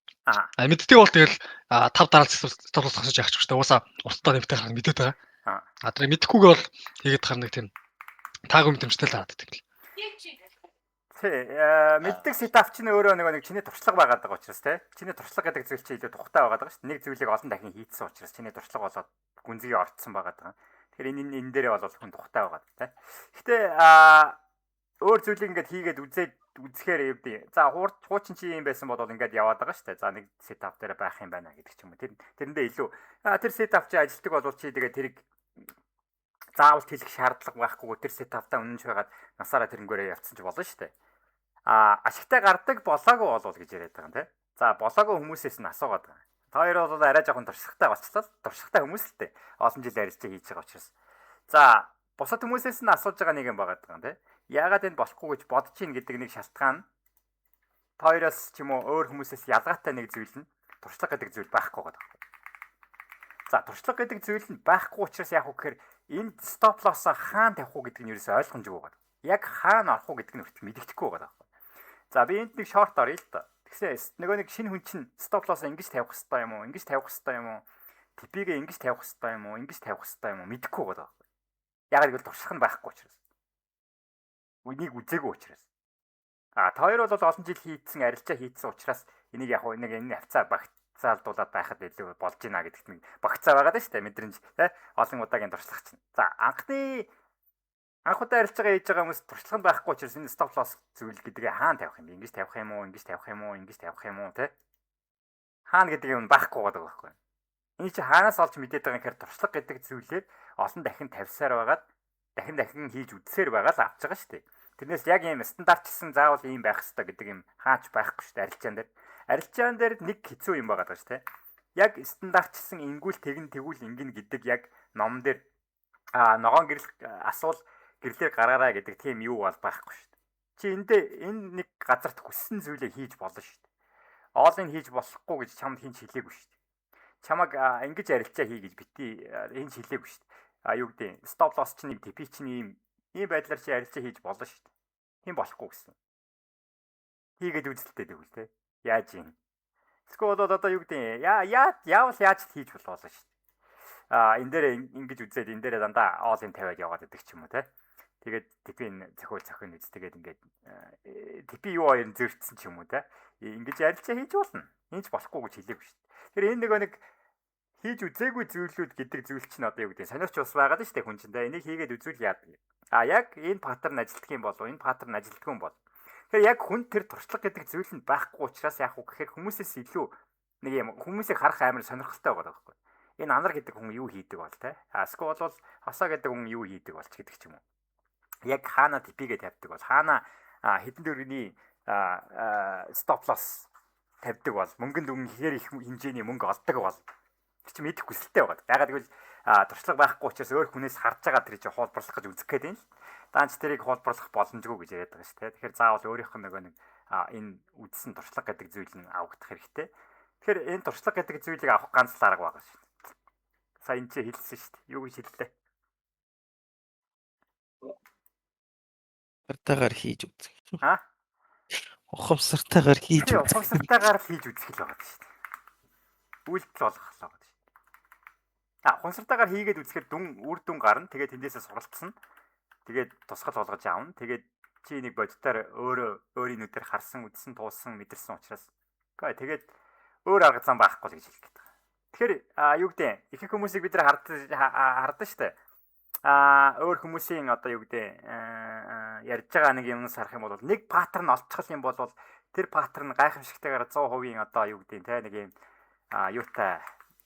Мэддэг бол тэгэл 5 дараалал стопс хасаж яах ч гэсэн уусаа уртаа нэмтэй хараад мэдээд байгаа. Тэр мэдхгүйгээ бол хийгээд тахаар нэг тийм таагүй мэдрэмжтэй л хараад байдаг. Мэддэг сетап чинь өөрөө нэг чиний туршлага байгаад байгаа учраас те. Чиний туршлага гэдэг зүйл чинь илүү тухтай байгаад байгаа шүү дээ. Нэг зүйлийг олон дахин хийдсэн учраас чиний туршлага болоод гүнзгий орцсон байгаад байгаа. Тэгэхээр энэ дээрээ бол хүн тухтай байгаад те. Гэтэ өөр зүйлийг ингээд хийгээд үзэхээр явдیں۔ За хуучин чи юм байсан бол ингээд яваад байгаа шүү дээ. За нэг сетап дээр байх юм байна гэдэг ч юм уу. Тэрэндээ илүү тэр сетап чи ажилтдаг болвол чи тэгээ тэрийг заавал хэлэх шаардлага байхгүй. Тэр сетаптаа үнэнч байгаад насаараа тэрнгээрээ явцсан ч болно шүү дээ. Ашигтай гардаг болоогүй болвол гэж яриад байгаа юм те. За болоогүй хүмүүсээс нь асуугаад байгаа. Та хоёр бол арай жоохон туршлагатай болчихлоо. Туршлагатай хүмүүс л дээ. Олон жил арилжаа хийж байгаа учраас. За бусад хүмүүсээс нь асууж байгаа нэг юм байгаа юм те. Яагаад энэ болохгүй гэж бодож ийн гэдэг нэг шалтгаан та хоёроос ч юм уу өөр хүмүүсээс ялгаатай нэг зүйл нь туршлага гэдэг зүйл байхгүй байгаа. За туршлага гэдэг зүйл нь байхгүй учраас яах вэ гэхээр энэ стоп лоссоо хаана тавих уу гэдэг нь ерөөсөй ойлгомжгүй байгаа. Яг хаана орох уу гэдэг нь хүртэл мэддэхгүй байгаа. За би энд нэг шорт оръё л та. Тэгсээ нөгөө нэг шинэ хүн чинь стоп лоссоо ингэж тавих хэрэгтэй юм уу? Ингэж тавих хэрэгтэй юм уу? TP-гээ ингэж тавих хэрэгтэй юм уу? Ингэж тавих хэрэгтэй юм уу? Мэдэхгүй байгаа. Ягаад гэвэл туршлага нь байхгүй учраас. Үнийг үзээгүй учраас. Та хоёр бол олон жил хийдсэн, арилжаа хийдсэн учраас энийг яг нэг энэ хавцаа багцаалдуулаад байхад илүү болж гинэ гэдэгт нэг багцаа байгаа даа шүү дээ мэдрэмж тий олон удаагийн туршлага чинь. За анх удаа арилж байгаа хийж байгаа хүмүүс туршлага нь байхгүй учраас энэ стоп лосс зүйл гэдгээ хаана тавих юм бэ? Ингэж тавих юм уу? Ингэж тавих юм уу? Ингэж тавих юм уу тий? Хаана гэдэг юм байхгүй байгаа байхгүй. Энэ чи хаанаас олж мэдээд байгаа юм гэхээр туршлага гэдэг зүйлээр олон дахин тавьсаар байгаад дахин хийж үзсээр байгаа л авч байгаа шүү дээ. Тэрнээс яг ийм стандартчсан заавал ийм байх хэрэгтэй гэдэг юм хаач байхгүй шүү дээ арилжаан дээр. Арилжаан дээр нэг хэцүү юм байгаа шүү дээ. Яг стандартчсан ингүүл тэгвэл ингэн гэдэг яг ном дээр ногоон гэрэл асуул гэрлээр гараараа гэдэг тийм юу бол байхгүй шүү дээ. Чи энэ нэг газарт хүссэн зүйлээ хийж болно шүү дээ. Оолыг хийж болохгүй гэж чамд хинч хэлээгүй шүү дээ. Чамаг ингэж арилжаа хий гэж бити хинч хэлээгүй шүү дээ. Юу гэдэг стоп лосс чинь TP чинь ийм байдлаар чи арилжаа хийж болно шүү дээ. Хэн болохгүй гэсэн. Хийгээд үзэлтэй тэгвэл те. Яаж юм? Эсвэл одоо юу гэдэг яавал яаж хийж болно шүү дээ. Энэ дээр ингэж үзээд энэ дээр дандаа оолын тавиад яваад байдаг ч юм уу те. Тэгээд TP-ийн зохион үзтэйгээд ингээд TP юу хоёр зөрчсөн ч юм уу те. Ингэж арилжаа хийж болно. Энд ч болохгүй гэж хэлээгүй шүү дээ. Тэр энэ нэг хийж үзээгүй зүйлүүд гэдэг зүйл чинь одоо юу гэдэг сонирч ус байгаад шүү дээ хүн чинь да энийг хийгээд үзүүл яадаг. Яг энэ паттерн ажилтдаг юм болов энэ паттерн ажилтдаг юм бол. Тэгэхээр яг хүн тэр туршлага гэдэг зүйл нь байхгүй учраас яах вэ гэхээр хүмүүсээс илүү нэг юм хүмүүсийг харах амар сонирхолтой байгаа байхгүй. Энэ анар гэдэг хүн юу хийдэг бол те. Эсвэл бол хосоо гэдэг хүн юу хийдэг болч гэдэг ч юм уу. Яг хаана TP-гээ тавьдаг бол хаана хэдэн дөрөвний стоп лосс тавьдаг бол мөнгөнд үнэхээр их хэмжээний мөнгө олдог бол чи мэдэх хүсэлтэй байгаа. Ягаад гэвэл туршлага байхгүй учраас өөр хүнээс харж байгаа тэр чинь хуулбарлах гэж үзэх гээд юм л. Даанч тэрийг хуулбарлах боломжгүй гэж яриад байгаа шүү дээ. Тэгэхээр заавал өөрийнх нь нэг энэ үдсэн туршлага гэдэг зүйл нь авагдах хэрэгтэй. Тэгэхээр энэ туршлага гэдэг зүйлийг авах ганц л арга байгаа шүү дээ. Сайн чи хэлсэн шүү дээ. Юу гэж хэллээ? Сартаагаар хийж үзэх. Ухамсартайгаар хийж үзэх. Ухамсартайгаар хийж үзэх л байгаа шүү дээ. Үйлдэл болгох л байгаа. Ухамсартайгаар хийгээд үзэхээр үр дүн гарна. Тэгээд тэндээсээ суралцсан. Тэгээд тусгал болгож аавна. Тэгээд чи нэг бодитоор өөрийн нүдээр харсан, үзсэн, туулсан, мэдэрсэн учраас тэгээд өөр арга зам байхгүй л гэж хэлэх гээд байгаа. Тэгэхээр юу гэдэг ихэнх хүмүүсийг бид нар хардаг шүү дээ. Өөр хүмүүсийн одоо юу гэдэг ярьж байгаа нэг юмнаас харах юм бол нэг паттерн олцох юм бол тэр паттерн гайхамшигтайгаар 100% одоо юу гэдэг те нэг юм юутай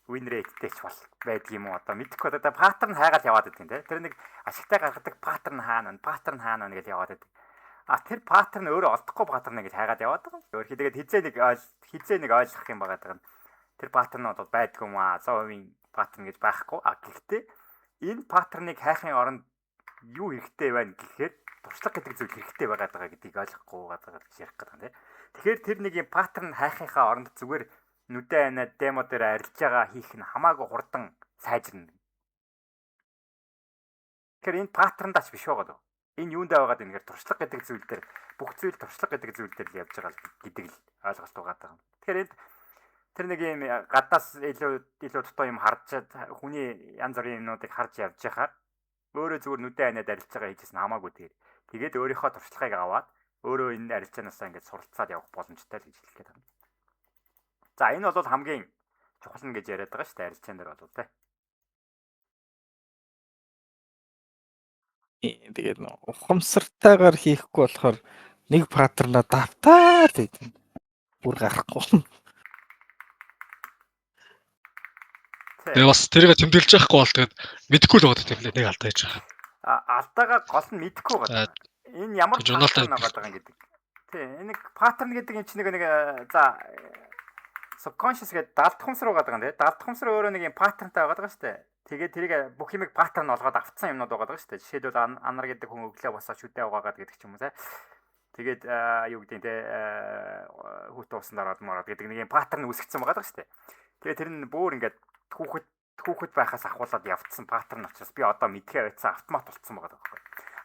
win rate-тэй ч байдаг юм уу одоо мэдэхгүй одоо паттерн хайгаад яваад байдаг те тэр нэг ашигтай гаргадаг паттерн хаана гэж яваад байдаг. Тэр паттерн өөрөө олдохгүй паттерн гэж хайгаад яваад байгаа. Өөрөөр хэлбэл хизээ нэг ойлгох юм байгаа даа. Тэр паттернууд бол байдгүй юм 100% паттерн гэж байхгүй. Гэхдээ энэ паттерныг хайхын оронд юу хэрэгтэй байна гэхээр туршлага гэдэг зүйл хэрэгтэй байгаа гэдгийг ойлгохгүй байгаа гэж ярих гэдэг юм тийм. Тэгэхээр тэр нэг юм паттерн хайхынхаа оронд зүгээр нүдэ анаа демо дээр арилж байгаа хийх нь хамаагүй хурдан сайжирна. Тэгэхээр энэ паттерндач биш байгаа дөө. Энэ юунд байгаад ингэхээр туршлага гэдэг зүйл дээр бүх зүйл туршлага гэдэг зүйл дээр л явж байгаа гэдэг л ойлголт байгаа юм. Тэгэхээр энд тэр нэг юм гаднаас илүү дутуу юм харж хүний янз бүрийн юмнуудыг харж явж байхаар өөрөө зүгээр нүдэ ханаад арилж байгаа хийжсэн хамаагүй тэр. Тэгээд өөрийнхөө туршлагыг аваад өөрөө энэ арилжаанаасаа ингэж суралцаад явах боломжтой л гэж хэлэх гээд байна. За энэ бол хамгийн чухал нь гэж яриад байгаа шүү дээ арилжаан дээр бол тэ. Тэгээд ухамсартайгаар хийхгүй болохоор нэг паттернаа давтаад байдаг. Бүр гарахгүй. Тэгээ бас тэрийг тэмдэглэж яахгүй бол тэгээд мэдэхгүй л байгаа тийм лээ нэг алдаа хийж байгаа. Алдаага гол нь мэдэхгүй байгаа. Энэ ямар журналтай паттерн байгаа гэдэг. Тий, энэ паттерн гэдэг юм чинь нэг за subconscious гэдэг далд хумс руу байгаа юм тий. Далд хумс руу өөрөө нэг юм паттернтай байгаа шүү дээ. Тэгээд тэрийг бүх юмыг паттерн болгоод автсан юмнууд байгаа шүү дээ. Жишээлбэл анар гэдэг хүн өглөө босоо шүдэ угаагаад гэдэг ч юм уу тий. Тэгээд юу гэдэг те хүүт уусанд ороод мороод гэдэг нэг юм паттерн үүсгэсэн байгаа шүү дээ. Тэгээд тэр нь бүр ингээд хүүхэд байхаас ахуулаад явцсан паттерн учраас би одоо мэдхээ байцсан автомат болцсон байгаа байхгүй.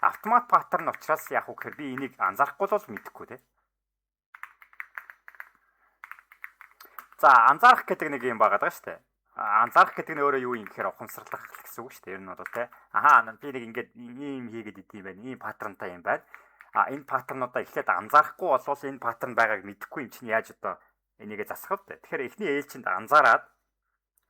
Автомат паттерн учраас яг уу гэхээр би энийг анзаарахгүй бол мэдэхгүй те. За анзаарах гэдэг нэг юм байгаа даа шүү дээ. Анзаарах гэдэг нь өөрөө юу юм гэхээр ухамсарлах гэсэн үг шүү дээ. Ер нь бол те. Ахаа би нэг ингээд ийм хийгээд идэв юм байна. Ийм паттернтай юм байна. Энэ паттернуудаа эхлээд анзаарахгүй болвол энэ паттерн байгааг мэдэхгүй юм чинь яаж одоо энийгээ засах вэ? Тэгэхээр эхний ээлжинд анзаараад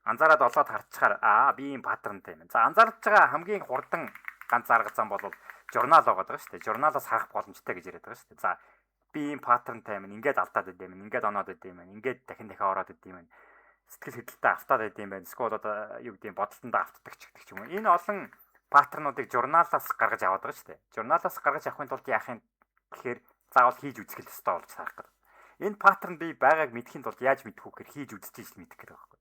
олоод харцгаар би ийм паттернтай юм. За анзаарч байгаа хамгийн хурдан ганц арга зам бол журнал байгаа шүү дээ. Журналаас харах боломжтой гэж яриад байгаа шүү дээ. За би ийм паттернтай юм. Ингээд алдаад идэв юм. Ингээд оноод идэв юм. Ингээд дахин ороод идэв юм. Сэтгэл хөдлөлтөд автаад идэв юм байна. Эсвэл одоо юу гэдэг юм бодолтонд автдаг ч гэдэг юм. Энэ олон паттернуудыг журналаас гаргаж аваад байгаа шүү дээ. Журналаас гаргаж авахын тулд яах юм гэхээр заавал хийж үзэх л ёстой болж харах гэдэг. Энэ паттерн би байгааг мэдхийн тулд яаж мэдэх вэ гэхээр хийж үзэж иж мэдэх гэдэг байхгүй.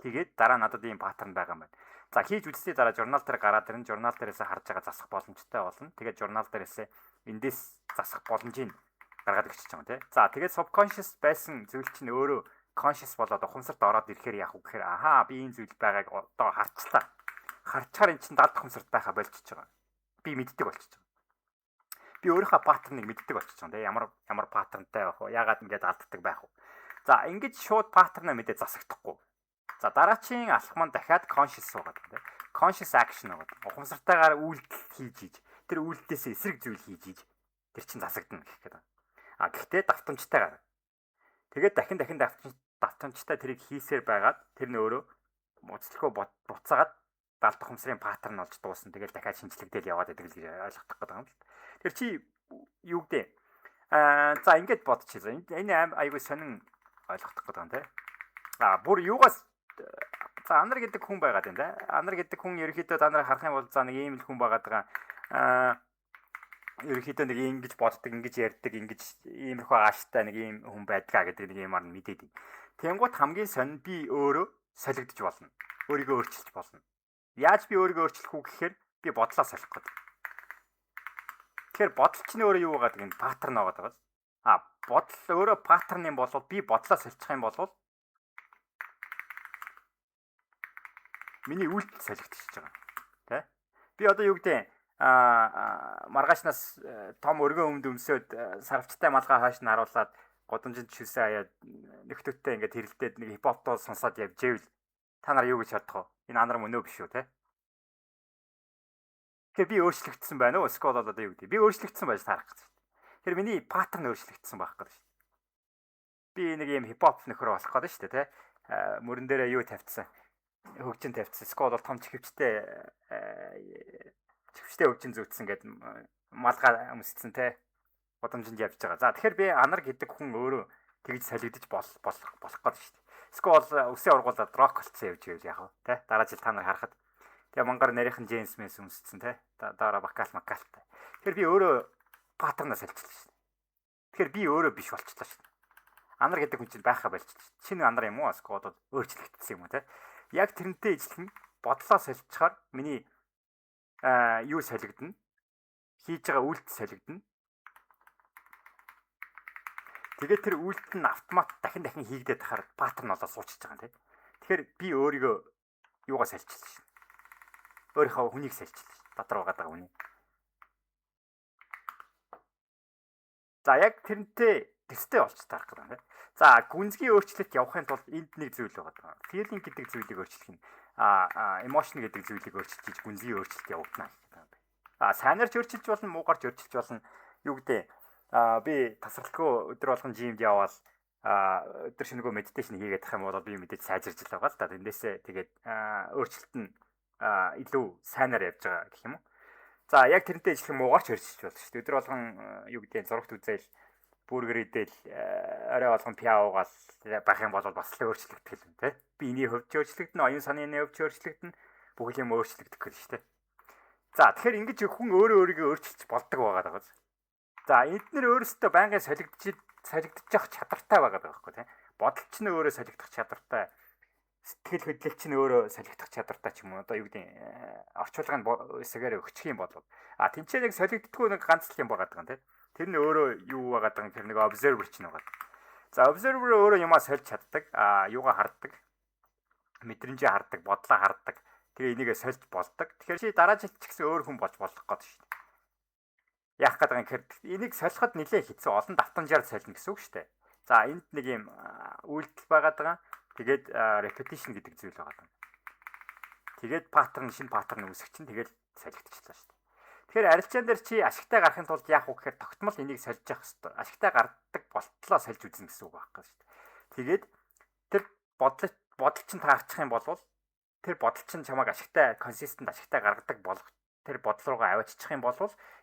Тэгээд дараа надад ийм паттерн байгаа юм байна. За хийж үзсний дараа журнал дээр гараад ирэн журнал дээрээс харж байгаа засах боломжтой болно. Тэгээд журнал дээрээс эндээс засах боломжийг гаргаад өгч байгаа тийм. За тэгээд subconscious байсан зүйл чинь өөрөө conscious болоод ухамсарт ороод ирэхээр яах вэ гэхээр би энэ зүйл байгааг одоо харчлаа. Харчаар эн чинь далд ухамсарт байхаа болчихж байгаа. Би мэддэг болчихж байгаа. Би өөрийнхөө паттерныг мэддэг болчихж байгаа. Ямар паттернтай байх вэ? Яагаад ингэж алддаг байх вэ? За ингэж шууд паттернаа мэдээ засагдахгүй. За дараачийн алхам нь дахиад conscious суугаад байна. Conscious action байгаа. Ухамсартайгаар үйлдэл хийж тэр үйлдэлээс эсрэг зүйл хийж тэр чинь засагдана гэх гээд байна. Гэхдээ давтамжтайгаар. Тэгээд дахин давтамжтай тэрийг хийсээр байгаад тэр нь өөрөө муцлахөө буцаагаад далд ухамсарын паттерн болж дуусна. Тэгээд дахиад шинжлэгдээл яваад байдаг л гэж ойлгох гэдэг юм л. Тэр чи юу гэдэг? За ингэж бодчихъя. Энэ айгүй сонин ойлгох гэдэг юм те. Бүр юугаас за анар гэдэг хүн байгаад байна те. Анар гэдэг хүн ерөөхдөө та нарыг харах юм бол за нэг ийм л хүн байгаад байгаа. Ерөөхдөө нэг ингэж боддог, ингэж ярьдаг, ингэж иймэрхүү ааштай нэг ийм хүн байдгаа гэдэг нэг юмар нь мэдээд. Тэнгуут хамгийн сонин би өөрөө солигдож болно. Өөрийгөө өөрчилж болно. Яаж би өөрийгөө өөрчлөх үү гэхээр би бодлоо солих гэдэг. Тэгэхээр бодол чинь өөрөө юу байгаа гэдэг нь паттерн байгаа. Бодол өөрөө паттерн юм бол би бодлоо солих юм бол миний үйлдэл солигдчихж байгаа. Тэ? Би одоо юу гэдэг маргаашнаас том өргөн өмсөд сарвчтай малгай хааш нь харуулад годомжинд шүсээ хаяад нөхдөдтэй ингээд хэрэлдээд нэг хипхоптоо сонсоод явжээвэл та нар юу гэж бодох вэ? Энэ анар мөнөө биш үү те? Тэгэхээр би өөрчлөгдсөн байна уу? Эсвэл одоо юу гэдэг? Би өөрчлөгдсөн байж таарах гэж. Тэгэхээр миний паттерн өөрчлөгдсөн байх гэдэг шүү дээ. Би нэг юм хипхоп нөхөр болох гэдэг шүү дээ те. Мөрөн дээрээ юу тавьчихсан? Хөгжин тавьчихсан. Эсвэл том чихвчтэй хөгжин зүүцсэн гэдэг малгай өмсцэн те. Годомжинд явж байгаа. За тэгэхээр би анар гэдэг хүн өөрөө тэгж солигдож болох гэдэг шүү дээ. Эсвэл үсээ ургуулад рок болцсон явж байв яах вэ? Тэ? Дараа жил та нар харахад тэгээ мангар нарийнхан Джеймс Мэс өмсцэн те. Дараа бакал макалтай. Тэгэхээр би өөрөө паттернаас солилцлоо шүү дээ. Тэгэхээр би өөрөө биш болчихлоо шүү дээ. Анар гэдэг хүн чинь байхаа болчихлоо. Шинэ анар юм уу? Эсвэл өөрчлөгдсөн юм уу те? Яг тэрнтэй ижилхэн бодлоо солилцохоор миний юу солигдно? Хийж байгаа үйлдэл солигдно. Тэгээд тэр үйлдэл нь автомат дахин хийгдээд тахаар паттерн болоод суучиж байгаа юм тийм. Тэгэхээр би өөрийгөө юугаа сальчихлаа шин. Өөрийнхөө хүнийг сальчихлаа шин. Дотор байгаа үний. За яг тэрнтэй төстэй болчих таарах гэдэг юм. За гүнзгий өөрчлөлт явахын тулд энд нэг зүйл байгаа. Feeling гэдэг зүйлийг өөрчлөх нь emotion гэдэг зүйлийг өөрчилж гүнзгий өөрчлөлт явагдана гэдэг юм. Сайнарч өөрчилж болно, муугарч өөрчилж болно. Юу гэдэг би тасралтгүй өдөр болгон жимд явбал өдөр шинэгүй медитейшн хийгээд тах юм бол би мэдээж сайжирж л байгаа л да. Тэндээсээ тэгээд өөрчлөлт нь илүү сайнаар явж байгаа гэх юм уу. За яг тэрнтэй ижилхэн муугарч өөрчилж болно шүү дээ. Өдөр болгон юу гэдэг зурагт үзэл бүргэр идэл орой болгон пиа уугаал байх юм бол бас л өөрчлөгдөх юм тий. Биений хөвч өөрчлөгдөн, оюун санааны хөвч өөрчлөгдөн, бүх юм өөрчлөгдөх гэх шүү дээ. За тэгэхээр ингэж хүн өөрөө өөрийгөө өөрчилж болдог байгаа даа. За эдгээр өөрөөсөө байнгын солигдож явах чадвартай байгаа байхгүй тий. Бодолч нь өөрөө солигдох чадвартай. Сэтгэл хөдлөлч нь өөрөө солигдох чадвартай ч юм уу. Одоо юу гэдэг орчуулгын хэсгээр өгчих юм бол тэнцээ нэг солигддггүй нэг ганц л юм байгаа даа тий. Тэр нь өөрөө юу байгаа даа тэр нэг observer ч нэг байгаа. За observer өөрөө юмаа сольж чаддаг, юугаа харддаг, мэдрэмжээ харддаг, бодлоо харддаг. Тэгээ энийгээ сольж болдог. Тэгэхээр чи дараа жил ч гэсэн өөр хүн болж болох гэдэг шүү дээ. Яах гэдэг юм гэхээр энийг солиход нэлээ хэцүү, олон давтамжаар солино гэсэн үг шүү дээ. За энд нэг юм үйлдэл байгаа даа. Тэгээд repetition гэдэг зүйл байгаа даа. Тэгээд шинэ паттерн үүсгэх чинь тэгээд солигдчихлаа шүү дээ. Тэгэхээр арилжаан дээр чи ашигтай гарахын тулд яах вэ гэхээр тогтмол энийг сольж явах хэрэгтэй. Ашигтай гардаг болтлоо сольж үзнэ гэсэн үг байхгүй шүү дээ. Тэгээд тэр бодол чинь таарчих юм бол тэр бодол чинь чамайг ашигтай консистент ашигтай гаргадаг болох тэр бодол руугаа аваачих юм бол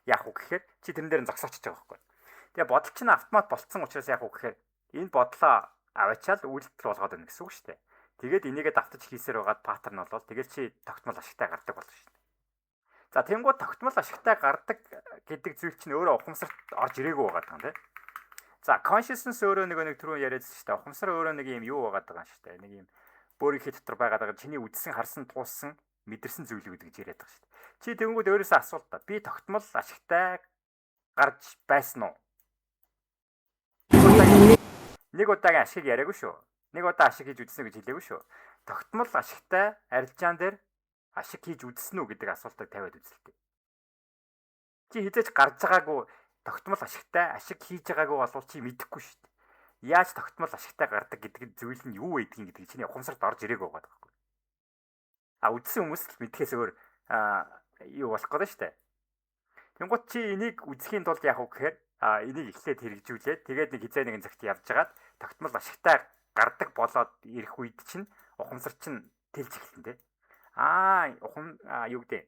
яах вэ гэхээр чи тэрэн дээр нь зогсоочих байгаа байхгүй. Тэгээ бодол чинь автомат болцсон учраас яах вэ гэхээр энэ бодлоо аваачаал үйлдэл болгоод байна гэсэн үг шүү дээ. Тэгээд энийгээ давтаж хийсээр байгаад паттерн болвол тэгээд чи тогтмол ашигтай гардаг болно шүү дээ. За тэнгуү тогтмол ашигтай гардаг гэдэг зүйл чинь өөрөө ухамсарт орж ирээгүй байгаа юм тийм. За consciousness өөрөө нэг түрүү яриадсан шүү дээ. Ухамсар өөрөө нэг юм юу байгаа даа шүү дээ. Нэг юм бөөрийнхээ дотор байгаа чиний үдсэн, харсан, тууссан, мэдэрсэн зүйл үү гэж яриад байгаа шүү дээ. Чи тэнгуүд өөрөөсөө асуулт та. Би тогтмол ашигтай гарч байсан уу? Нэг удаагийн ашиг яриаггүй шүү. Нэг удаа ашиг хийж үзсэн гэж хэлээгүй шүү. Тогтмол ашигтай арилжаан дээр ашиг хийж үзсэн үү гэдэг асуултыг тавиад үзэлтэй. Чи хизээч гарч байгаагүй тогтмол ашигтай ашиг хийж байгаагүй болвол чи мэдэхгүй шүү дээ. Яаж тогтмол ашигтай гардаг гэдэг зүйл нь юу байдгийг гэдэг чиний ухамсарт орж ирээгүй байгаа байхгүй. Үзсэн хүмүүс л мэдхээс өөр юу болох гэдэг шүү дээ. Тэнгуут чи энийг үзэхийн тулд яах вэ гэхээр энийг эхлээд хэрэгжүүлээд тэгээд нэг хизээ нэгэн цагт явж хагаад тогтмол ашигтай гардаг болоод ирэх үед чинь ухамсар чинь тэлж эхэлнэ дээ. Юу гэдэг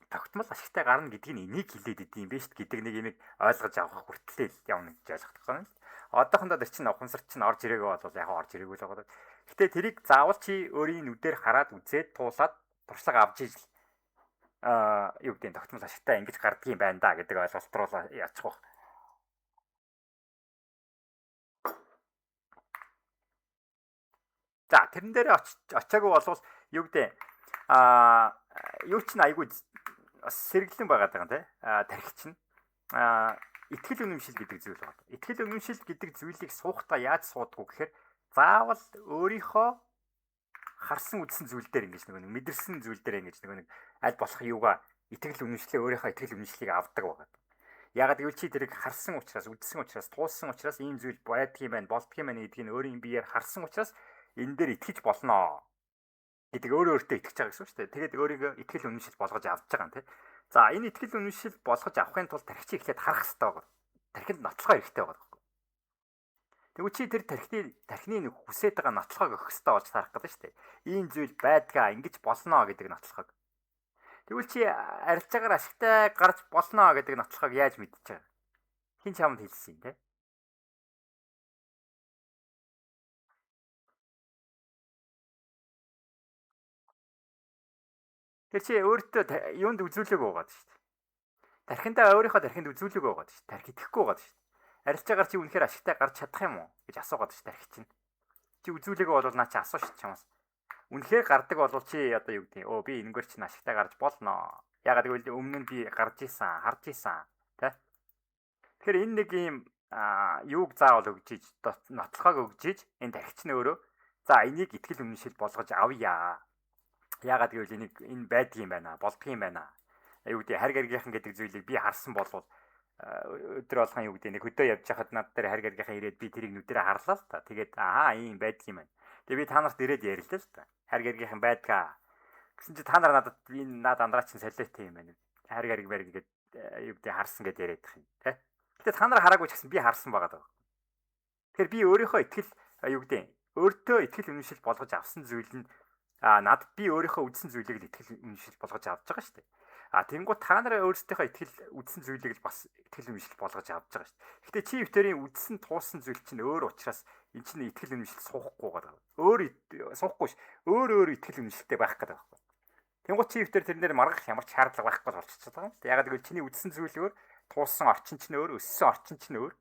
тогтмол ашигтай гарна гэдгийг энийг хэлээд идэм биш гэдэг нэг юм ойлгож авах хүртэл явна гэж ойлгох байна. Одоохондоо тэр чинь ухамсар чинь орж ирээгүй бол яг орж ирээгүй л байгаа. Гэтэ тэрийг заавал чи өөрийн нүдээр хараад үзээд туулаад туршлага авч ижил юу гэдэг тогтмол ашигтай ингэж гардгийн байна да гэдэг ойлголт руу яачих вэ? За тэрэн дээр очиагүй болвол юу гэдэг юу ч айгүй сэргэлэн байгаа даа тий. Тархич нь итгэл үнэмшил гэдэг зүйл байна. Итгэл үнэмшил гэдэг зүйлийг суухдаа яаж суудгуу гэхээр заавал өөрийнхөө харсан үзсэн зүйл дээр ингэж нэг мэдэрсэн зүйл дээр ингэж нэг аль болох юугаа итгэл үнэмшлээ өөрийнхөө итгэл үнэмшлийг авдаг байгаа. Ягаад гэвэл чи тэрийг харсан учраас, үзсэн учраас, туулсан учраас ийм зүйл байдгийм байх, болдгийм байх гэдгийг өөрийн биеэр харсан учраас энэ дээр итгэж болноо гэдэг өөртөө итгэж байгаа гэсэн үг шүү дээ. Тэгээд өөрийгөө итгэл үнэмшил болгож авч байгаа юм тий. За энэ итгэл үнэмшил болгож авахын тулд тархичийг эхлээд харах хэрэгтэй байгаа. Тархинд нотлохоо хэрэгтэй байгаа. Тэгвэл чи тэр тархины хүсэж байгаа нотлохоог өгөх хэрэгтэй болж тарах гэдэг шүү дээ. Ийм зүйл байдгаа ингэж болно гэдэг нотлохоог. Тэгвэл чи арилжаагаар ашигтай гарч болно гэдэг нотлохоог яаж мэдчихэж байгаа? Хин чамд хэлсэн юм тий. Тэр чи өөртөө юунд үзүүлэг байгаа шүү дээ. Тархиндаа өөрийнхөө тархинд үзүүлэг байгаа шүү дээ. Тархи итгэхгүй байгаа шүү дээ. Арилжаагаар чи үнэхээр ашигтай гарч чадах юм уу гэж асуугаад шүү тархи чинь. Чи үзүүлэг бол наа чи асууш чамаас. Үнэхээр гардаг болвол чи одоо юу гэдэг би энэгээр чинь ашигтай гарч болноо. Ягаад гэвэл өмнө нь би гарч исэн, харж исэн, тэ. Тэгэхээр энэ нэг юм юуг заавал өгж иж, нотлохоог өгж иж энэ тархич нь өөрөө за энийг итгэл үнэмшил болгож авъя. Ягаад гэвэл энэ байдгийм байна, болдгийм байна. юу гэдэг хар гаргийнхан гэдэг зүйлийг би харсан болвол өдөр болгон юу гэдэг нэг хөдөө явж хахад над дээр хар гаргийнхан ирээд би тэрийг нүдэрээ харлаа л та. Тэгээд ийм байдаг юм байна. Тэгээд би та нарт ирээд яриллаа л та. Хар гаргийнхан байдгаа. Гэсэн чи та нар надад энэ над андраа чинь солиотой юм байна. Хар гариг бариг гэдэг юу гэдэг харсан гэдээ яриад их юм тий. Гэтэ та нар хараагүй ч гэсэн би харсан байгаа даа. Тэгэхээр би өөрийнхөө итгэл юу гэдэг өөртөө итгэл үнэмшил болгож авсан зүйл нь надад би өөрийнхөө үдсэн зүйлийг л итгэл үнэмшил болгож авч байгаа шүү дээ. Тэнгуү та нараа өөрсдийнхөө итгэл үдсэн зүйлийг л бас итгэл үнэмшил болгож авч байгаа шүү дээ. Гэтэ чи битэрийн үдсэн туусан зүйл чинь өөр учраас эн чинь итгэл үнэмшил суухгүй байгаа. Өөр суухгүй ш. Өөр итгэл үнэмшилтэй байх гэдэг байна. Тэнгуү чи битэр тэрнээр маргах ямар ч шаардлага байхгүй болчиход байгаа юм шүү дээ. Ягаад гэвэл чиний үдсэн зүйл өөр, туусан орчин чинь өөр, өссөн орчин чинь өөр.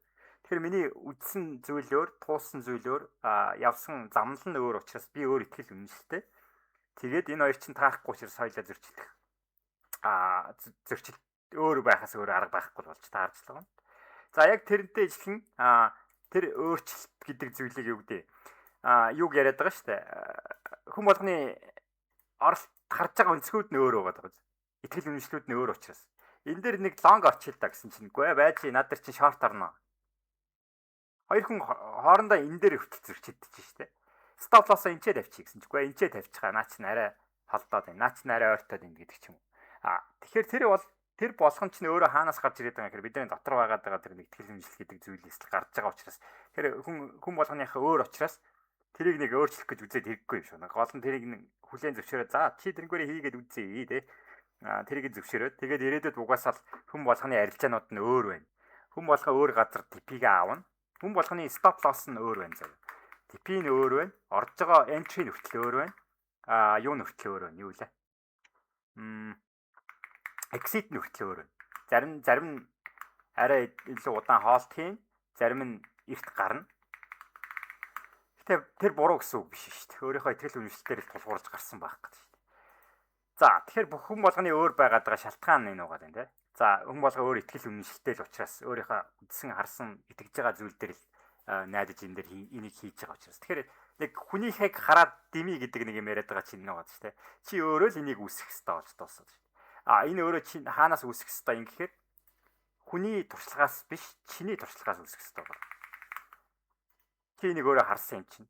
Тэгэхээр миний үдсэн зүйл өөр, туусан зүйл өөр, явсан замнал нь өөр учраас би өөр итгэл үнэмшилтэй. Тэгээд энэ хоёр чинь таахгүй учраас хоёлаа зөрчилдөх. Зөрчил өөр байхаас өөр арга байхгүй болж таарч л байгаа юм. За яг тэрнтэй ижилхэн тэр өөрчлөлт гэдэг зүйлийг юу гэдэг юуг яриад байгаа шүү дээ. Хүн болгоны оролт харж байгаа өнцгүүд нь өөр байгаа. Итгэл үнэмшлүүд нь өөр учраас. Энэ дээр нэг лонг орчил та гэсэн чинь гүй байж над дээр чинь шорт орно. Хоёр хүн хоорондоо энэ дээр хөвтөл зөрчилдөж штэ. Стоп лосоо энчээ тавьчих гэсэн чинь гүй энчээ тавьчихаа наа чинь арай холдоод байна. Наа чинь арай ойртоод байна гэдэг ч юм уу. Тэгэхээр тэр болгон чинь өөрөө хаанаас гарч ирээд байгаа гэхээр бидний дотор байгаад байгаа тэр нэг итгэл үнэмшил гэдэг зүйлээс л гарч байгаа учраас тэр хүн болгоныхаа өөр учраас тэрийг нэг өөрчлөх гэж үзээд хэрэггүй юм шүү. Гол нь тэрийг хүлээн зөвшөөрөө за чи тэрнгүүрээ хийгээд үзье те. Тэрийг зөвшөөрөөд тэгээд ирээдүйд угаасаа хүн болгоны арилжаанууд нь өөр байна. Хүн болгоо өөр газар типийг аавна. Хүн болгоны стоп лосс нь өөр байна зав. Типийн өөр байна. Орж байгаа entry нөхцөл өөр байна. Юу нөхцөл өөр байна. Юу лээ? Exit нөхцөл өөр байна. Зарим нь арай илүү удаан хоолт хийн, зарим нь эрт гарна. Гэтэ тэр буруу гэсэн үг биш шүү дээ. Өөрийнхөө итгэл үнэмшилтээр л тулгуурж гарсан байх гэдэг шүү дээ. За тэгэхээр бүх хүн болгоны өөр байгаад байгаа шалтгаан энэ угаад байна тийм. За хүн болго өөр итгэл үнэмшилтэй л учраас өөрийнхөө үдсэн харсан итгэж байгаа зүйл дээр л найдаж энэ дээр энийг хийж байгаа учраас. Тэгэхээр нэг хүнийхээ хараад дими гэдэг нэг юм яриад байгаа чинь нэг байгаа шүү дээ. Чи өөрөө л энийг үүсгэх хэрэгтэй болж дуусаад шүү дээ. Энэ өөрөө чи хаанаас үүсгэх хэрэгтэй юм гэхээр хүний туршлагаас биш чиний туршлагаас үүсгэх хэрэгтэй байна. Чи энийг өөрөө харсан юм чинь.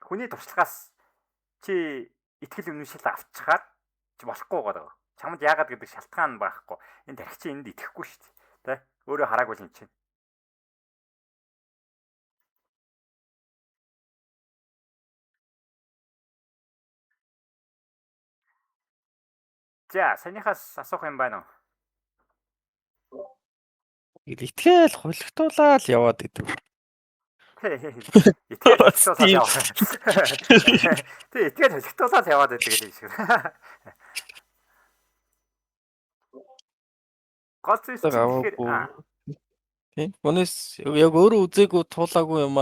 Хүний туршлагаас чи итгэл үнэмшил авчихаар болохгүй байгаа. Чамд яагаад гэдэг шалтгаан байхгүй. Энэ тархич энд итгэхгүй шүү дээ. Тэ? Өөрөө хараагүй юм чинь. За, санийхаас асуух юм байна уу? Итгэл хулигтуулаад яваад идэв. Итгэл хулигтуулаад яваад. Тэ итгэл хулигтуулаад яваад идэг гэдэг шиг. Гол зүйл тэгэхээр тийм. Өнөөс яг өөрөө үзээгүй туулаагүй юм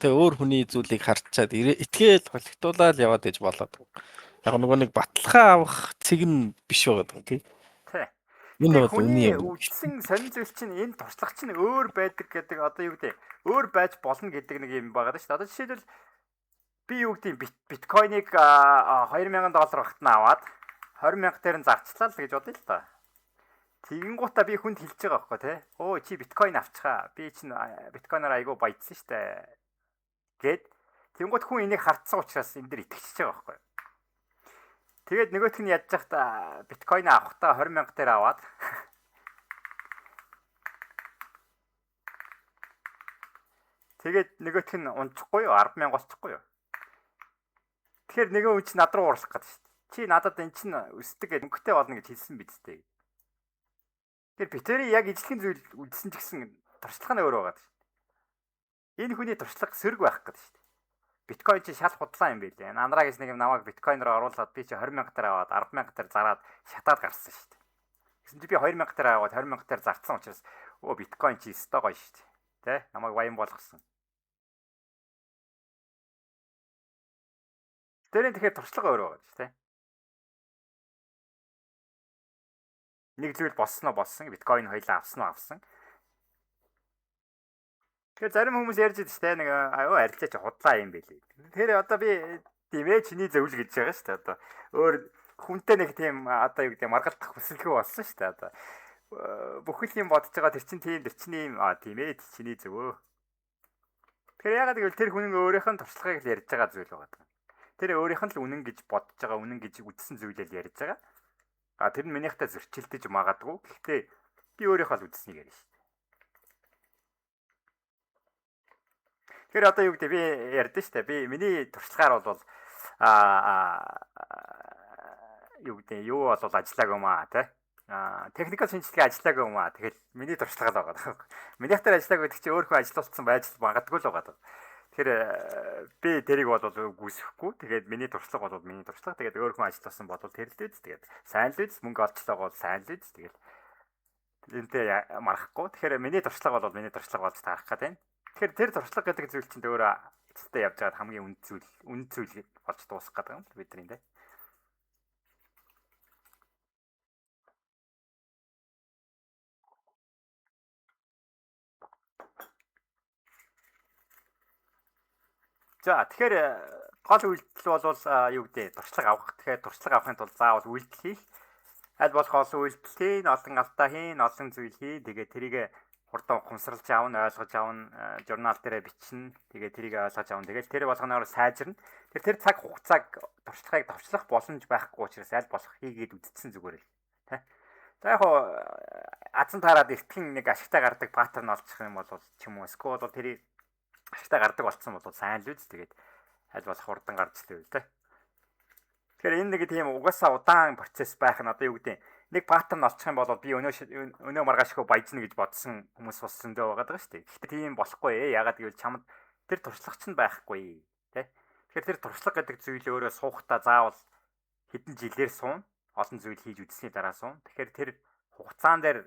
тэгээ өөр хүний зүйлийг харчаад итгэл хулигтуулаад яваад иж болоод. Яг нөгөө нэг баталгаа авах цэг нь биш байгаа тийм. Энэ бол үний үдсэн сонин зүйл чинь энэ туршлага чинь өөр байдаг гэдэг одоо юу гэдэг өөр байж болно гэдэг нэг юм байгаа шүү дээ. Одоо жишээлбэл би юу гэдэг биткойныг $2000 багт нь аваад 20,000 дээр нь зарчлаа л гэж бодъё л та. Тэгэнгуутаа би хүнд хэлж байгаа байхгүй тий. Оо чи биткойн авчихаа. Би чинь биткойноор айгу баяжсан шүү дээ. Гэт тэгэнгуут хүн энийг хартсан учраас энэ дэр итгэж байгаа байхгүй. Тэгээд нөгөөх нь ядж захта биткойн авахтаа 20,000 дээр аваад тэгээд нөгөөх нь унчихгүй юу 10,000 болчихгүй юу. Тэгэхээр нөгөө хүн чинь над руу уурлах гэдэг шүү дээ. Чи надад эн чинь өсдөг гэдэг өнгөтэй болно гэж хэлсэн биз дээ. Тэгэхээр битэрий яг ижлэхэн зүйл үдсэн ч гэсэн туршлага нь өөр байгаа шүү дээ. Энэ хүний туршлага сөрөг байх гэдэг шүү дээ. Биткойн чи шал худлаа юм билээ. Андраа гэж нэг юм намайг биткойноор оруулаад би чи 20,000 дээр аваад 10,000 дээр зараад шатаад гарсан шүү дээ. Гэсэн чи би 20,000 дээр аваад 20,000 дээр зарцсан учраас биткойн чи өстой гоё шүү дээ. Тэ? Намайг баян болгосон. Тэрийн тэгэхээр туршлага өөр байгаа шүү дээ. Нэг зүйл болсон, биткойн хоёлаа авсан. Тэгэхээр зарим хүмүүс ярьж байдаг шүү дээ нэг арилжаач худлаа юм билий. Тэгэхээр одоо би Тийм ээ чиний зөвл гэж байгаа шүү дээ одоо. Өөр хүнтэй нэг тийм одоо юу гэдэг маргалдах хүсэлгүй болсон шүү дээ одоо. Бүхэл юм бодож байгаа тэр чинь ийм тийм ээ чиний зөвөө. Тэгэхээр ягаад гэвэл тэр хүн өөрийнх нь туршлагыг л ярьж байгаа зүйл байгаа. Тэр өөрийнх нь л үнэн гэж бодож байгаа, үнэн гэж үзсэн зүйлээ л ярьж байгаа. Тэр нь минийхтэй зөрчилдөж магадгүй. Гэхдээ би өөрийнхөө л үзснийг ярьж шүү дээ. Тэгэхээр одоо юу гэдэг би ярьдэн шүү дээ. Би миний туршлагаар бол юу гэдэг юу бол ажиллаагүй юм аа тий. Техникэл шинжилгээ ажиллаагүй юм аа. Тэгэхээр миний туршлага л байгаа. Минийхтэр ажиллаагүй гэдэг чинь өөрөө ажиллуулсан байж магадгүй л байгаа. Тэгэхээр би тэрийг бол гүйсэхгүй. Тэгээд миний туршлага бол миний туршлага. Тэгээд өөрөө ажилласан бол тэр л үз. Тэгээд сайн л үз. Мөнгө олчлоо бол сайн л үз. Тэгээд энтэй марахгүй. Тэгэхээр миний туршлага бол миний туршлага болж таарах гэдэг юм. Тэгэхээр тэр туршлага гэдэг зүйл чинь өөрөө эцэстээ явж байгаа хамгийн үнд зүйл болж дуусах гэдэг юм бид нар энэ. За тэгэхээр гол үйлдэл бол юу гэдэг туршлага авах. Тэгэхээр туршлага авахын тулд заавал үйлдэл хийх. Аль болох олон үйлдэл хийн, олон алдаа хийн, олон зүйл хий. Тэгээд тэрийг хурдан ухамсарлаж аавна, ойлгож аавна, журнал дээрээ бичнэ. Тэгээд тэрийг ойлгож аавна. Тэгээд тэр болгоноор сайжирна. Тэр цаг хугацааг туршлагыг товчлох боломж байхгүй учраас аль болох хийгээд үдцсэн зүгээр л. Тэ. За яг хоо азан таарад эртхэн нэг ашигтай гардаг паттерн олчих юм бол ч юм уу эсвэл бол тэрийг ашигтай гардаг болсон бол сайн л үз. Тэгээд аль болох хурдан гарч ирээ тэ. Тэгэхээр энэ нэг тийм угаасаа удаан процесс байх нь одоо юу гэдэг нэг паттерн олчих юм бол би өнөө маргаашгүй баяжна гэж бодсон хүмүүс бас зөндөө байгаа даа шүү дээ. Гэхдээ тийм болохгүй. Ягаад гэвэл чамд тэр туршлага ч байхгүй тэ. Тэгэхээр тэр туршлага гэдэг зүйл өөрөө суухтаа заавал хэдэн жилээр суун, олон зүйл хийж үзсний дараа суун. Тэгэхээр тэр хугацаан дээр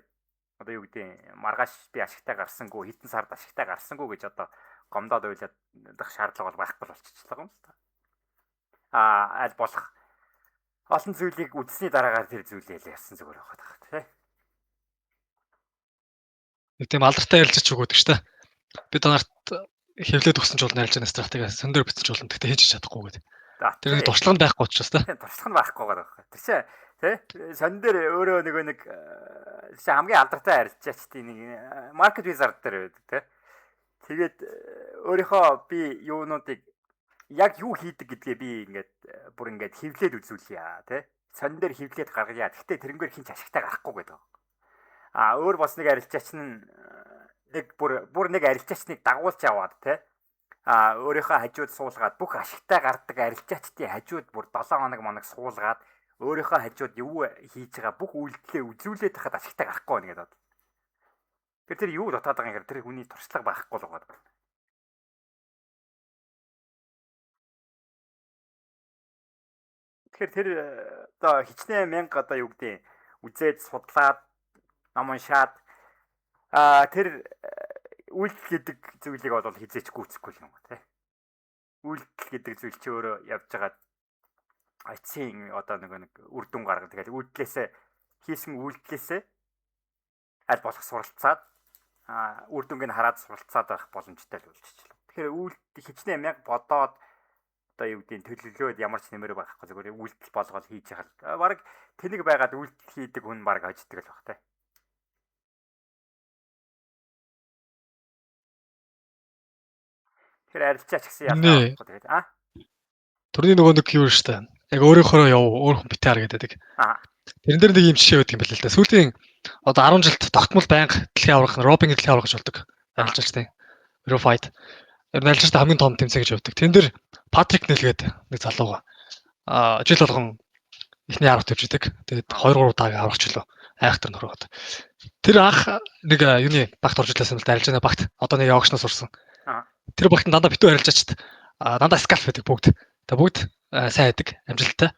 одоо юу гэдэг маргааш би ашигтай гарсангүй, хэдэн сард ашигтай гарсангүй гэж одоо гомдоод уйлах шаардлага бол байхгүй болчихлоо юм байна. Аль болох олон зүйлийг үзсний дараагаар тэр зүйлээ ярьсан зүгээр байгаа тий. Нэг тийм алдартай ярилцаж өгөөдөг ш та. Бид нарт хэвлээд өгсөн ч болно ялж байгаа стратеги сондөр бичсэн ч болно. Тэгтээ хийж чадахгүй гэдэг. Тэр нэг туршлага нь байхгүй учраас та. Туршлага нь байхгүй байгаа байхгүй. Тэр чинь тий сонин дээр өөрөө нэг хамгийн алдартай арилжаач тий нэг маркет визард дээр байдаг тий. Тэгээд өөрийнхөө би юунуудыг яг юу хийдэг гэдгээ би бүр хевлээд үзүүлье тий. Сонин дээр хевлээд гаргая. Гэхдээ тэрнгээр хинч ашигтай гарахгүй гэдэг. Өөр бас нэг арилжаач нь нэг бүр нэг арилжаачныг дагуулж аваад тий. Өөрийнхөө хажууд суулгаад бүх ашигтай гардаг арилжаачдын хажууд бүр 7 хоног суулгаад өөрийнхөө хажууд юу хийж байгаа бүх үйлдэлээ үзүүлээд тахад ашигтай гарахгүй байна гэдэг. Тэр юу дотоод байгаа юм тэр хүний туршлага байхгүй л байгаа. Тэгэхээр тэр одоо хичнээн мянга одоо юу гэдэг үзээд судлаад ном уншаад тэр үйлдэл гэдэг зүйлийг бол хизээч гүйцэхгүй юм ба тий. Үйлдэл гэдэг зүйл чи өөрөө явж байгаа эцсийн одоо нэг үр дүн гаргах. Тэгэхээр үйлдэлээсээ хийсэн үйлдэлээсээ аль болох суралцаад үр дүнгийг хараад суралцаад байх боломжтой л болчихлоо. Тэгэхээр үйлдэл хичнээн мянга бодоод одоо юу гэдэг төлөвлөөд ямар ч нэмэр байхгүй зүгээр үйлдэл болгоод хийж яхал. Бараг тэнэг байгаад үйлдэл хийдэг хүн бараг хождог л баг тий. Тэр арилжаач гэсэн яах вэ? Тэгээд Төрний нөгөө нэг юу штэ. Яг өөрийнхөө яв өөр хүн битээр гэдэг. Тэрэн дээр нэг юм жишээ байдаг юм байна л да. Сүүлийн одоо 10 жилд тогтмол байнга дэлхийн аврах, робинг дэлхийн аврах гэж болдог. Арилжаачтай. Verified. Арилжаачтай хамгийн том тэмцээн гэж явдаг. Тэн дээр Патрик нэлгээд нэг залууга жил болгон эхний 10 төвчдөг. Тэгээд 2-3 удаа аврах жилөө айхтар нөрөөд. Тэр анх нэг юуны багт орж ирлээсэн л да арилжааны багт. Одоо нэг явагчнаас сурсан. Тэр багт дандаа битүү арилжаачд дандаа скалп байдаг бүгд. Тэгээ бүгд сайн байдаг, амжилттай.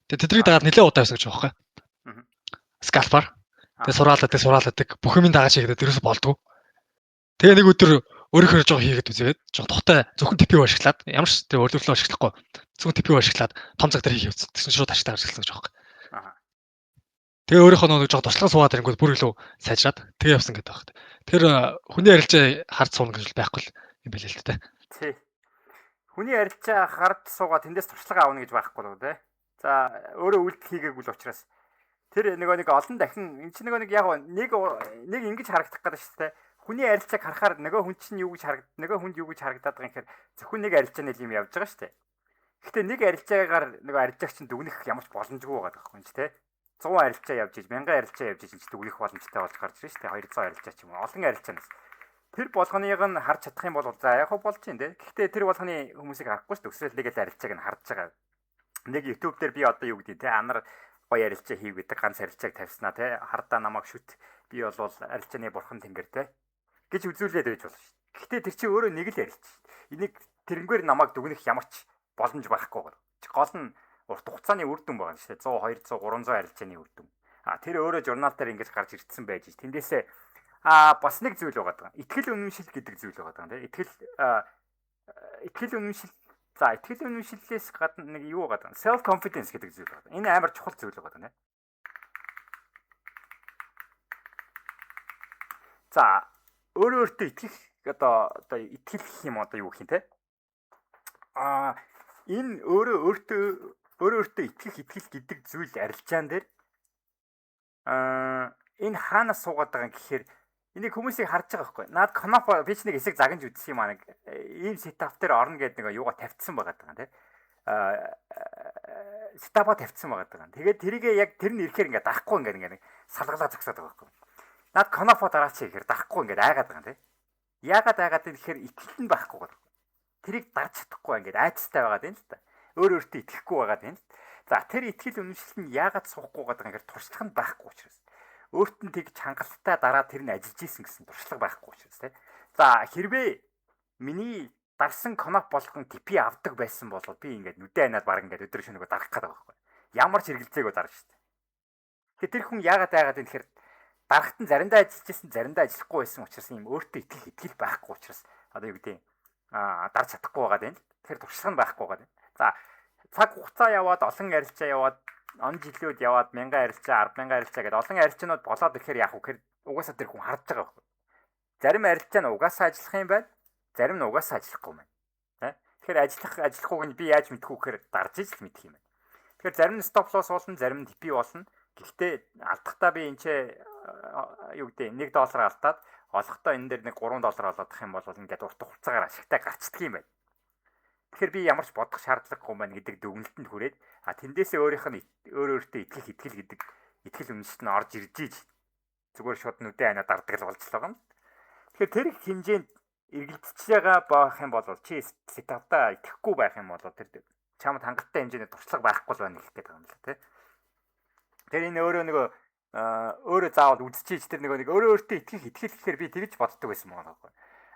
Тэгээ тэдний дагаад нэлээд удаа байсан гэж байгаа байхгүй. Скалпар. Тэгээ сураалдаг, бүх юмын дагаа чигэдэг ерөөсө болдгоо. Тэгээ нэг өдөр өөрөөр жоо хийгээд үзээд жоо тухтай зөвхөн TP ашиглаад ямар ч тэр өөрлөлөө ашиглахгүй зөвхөн TP ашиглаад том цаг дээр хийх үзсэн. Тэгсэн шууд ашигтай гаргалсан гэж байгаа байхгүй. Тэгээ өөрийнхөө нэг жоо туршлага суугаад ирэнгүүт бүр илүү сайжраад тэгээ явсан гэдэг байхгүй. Тэр хүний арилжаа хард суuna гэж байхгүй юм байл л дээ. Тий. Хүний арилжаа хард суугаад тэндээс туршлага аавна гэж байхгүй л те. За өөрөө үйлдэл хийгээгүй л учраас тэр нэг олон дахин эн чинь нэг яг нэг ингэж харагдах гэдэг шүү дээ. Хүний арилжааг харахаар нөгөө хүн чинь юу гэж харагд, нөгөө хүнд юу гэж харагдаад байгаа юм гэхээр зөвхөн нэг арилжааны юм явж байгаа шүү дээ. Гэхдээ нэг арилжаагаар нөгөө арилжаач чинь дүгнэх ямар ч боломжгүй байгаа байхгүй юм чи те. 100 арилжаа явж иж, 1000 арилжаа явж иж чинь дүгнэх боломжтой болж гарч ирж шүү дээ. 200 арилжаа ч юм уу. Олон арилжаанаас. Тэр болгоныг нь харж чадах юм бол за яг хөө болж юм те. Гэхдээ тэр болгоны хүмүүсийг харахгүй шүү дээ. Өсрөл нэг л арилжааг нь харж байгаа. Нэг YouTube дээр би одоо юу гэдэг те анар гоё арилжаа хийв гэдэг ганц арилжааг тавьснаа те. Хардаа намайг шүт. Би бол арилжааны бурхан тэнгэр те гэж үзүүлээд байж болно шүү. Гэхдээ тэр чинь өөрөө нэг л арилж. Энийг тэрнгээр намайг дүгнэх ямар ч боломж байхгүй гол. Гол нь урт хугацааны үр дүн байгаа шүү дээ. 100, 200, 300 арилжааны үр дүн. Тэр өөрөө журнал дээр ингэж гарч ирсэн байж. Тэндээсээ бас нэг зүйл байгаа даа. Итгэл үнэмшил гэдэг зүйл байгаа даа. Итгэл үнэмшил. За итгэл үнэмшиллээс гадна нэг юу байгаа даа. Self confidence гэдэг зүйл байгаа. Энэ амар чухал зүйл байгаа даа. За өөрөө өөртөө итгэх одоо итгэл гэх юм одоо юу гэх юм те. Энэ өөрөө өөртөө итгэх итгэл гэдэг зүйл арилжаан дээр энэ хаанаас суугаад байгаа юм гэхээр энийг хүмүүсийг харж байгаа байхгүй. Наад Канапа би ч нэг хэсэг загнаж үзсэн юм аа нэг ийм сетап дээр орно гэдэг нэг юугаа тавьчихсан байгаа даа те. Сетапа тавьчихсан байгаа даа. Тэгээд тэрийг яг тэр нь ирэхээр ингээд дахгүй ингээд нэг салгалаа зогсоод байгаа байхгүй. Наад Канапа дараач ихээр дахгүй ингээд айгаад байгаа те. Яагаад гэхээр итгэл нь байхгүй гоо. Тэрийг дарж чадахгүй ингээд айцтай байгаад байна л та. Өөртөө итгэхгүй байгаад байна. За тэр итгэл үнэмшил нь яагаад суухгүй байгаа юм гэхээр туршлага нь байхгүй учраас. Өөрт нь тэг чангалтай дараа тэр нь ажиллаж исэн гэсэн туршлага байхгүй учраас те. За хэрвээ миний дарсан Канап болгон ТП авдаг байсан бол би ингээд нүдэ анаад баг ингээд өдөр шөнөгөө дарах гэдэг байгаа байхгүй. Ямар ч хэрэгэлзээгөө дарна шүү дээ. Тэгэхээр тэр хүн яагаад байгаад юм тэгэхээр дарахт нь заримдаа ажиллаж исэн, заримдаа ажиллахгүй байсан учраас юм өөртөө итгэл байхгүй учраас одоо юу гэдэг дарж чадахгүй байгаа юм. Тэгэхээр туршлага нь байхгүй байгаа юм. За цаг хугацаа яваад олон арилжаа яваад он жилүүд яваад 1000 арилжаа, 100000 арилжаа гэдэг олон арилжаанууд болоод ирэхээр яах вэ гэхээр угаасаа тэр хүн харж байгаа байхгүй. Зарим арилжаа нь угаасаа ажиллах юм байна. Зарим нь угаасаа ажиллахгүй юм байна. Тэгэхээр ажиллахгүйг нь би яаж мэдэх вэ гэхээр дарж ижил мэдэх юм байна. Тэгэхээр зарим нь стоп лосс болно, зарим нь TP болно. Гэхдээ алдахдаа би энэ юу гэдэг $1 алдаад олохдоо энэ дээр нэг $3 олоодох юм бол ингээд урт хугацаагаар ашигтай гарчдаг юм байна. Тэгэхээр би ямар ч бодох шаардлагагүй байна гэдэг дүгнэлтэнд хүрээд тэндээсээ өөртөө итгэх итгэл гэдэг итгэл үнэмшил нь орж ирж ийж зүгээр шууд нүдэ анаа дардаг л болж л байгаа юм. Тэгэхээр тэр хэмжээнд эргэлдэж байгаа байх юм бол чи сетапта итгэхгүй байх юм бол тэр чамд хангалттай хэмжээний туршлага байхгүй л байна гэх гээд байгаа юм л тий. Тэр энэ өөрөө заавал үдчихэж тэр нэг өөртөө итгэх итгэл гэхээр би тэгж боддог байсан мөн байхгүй.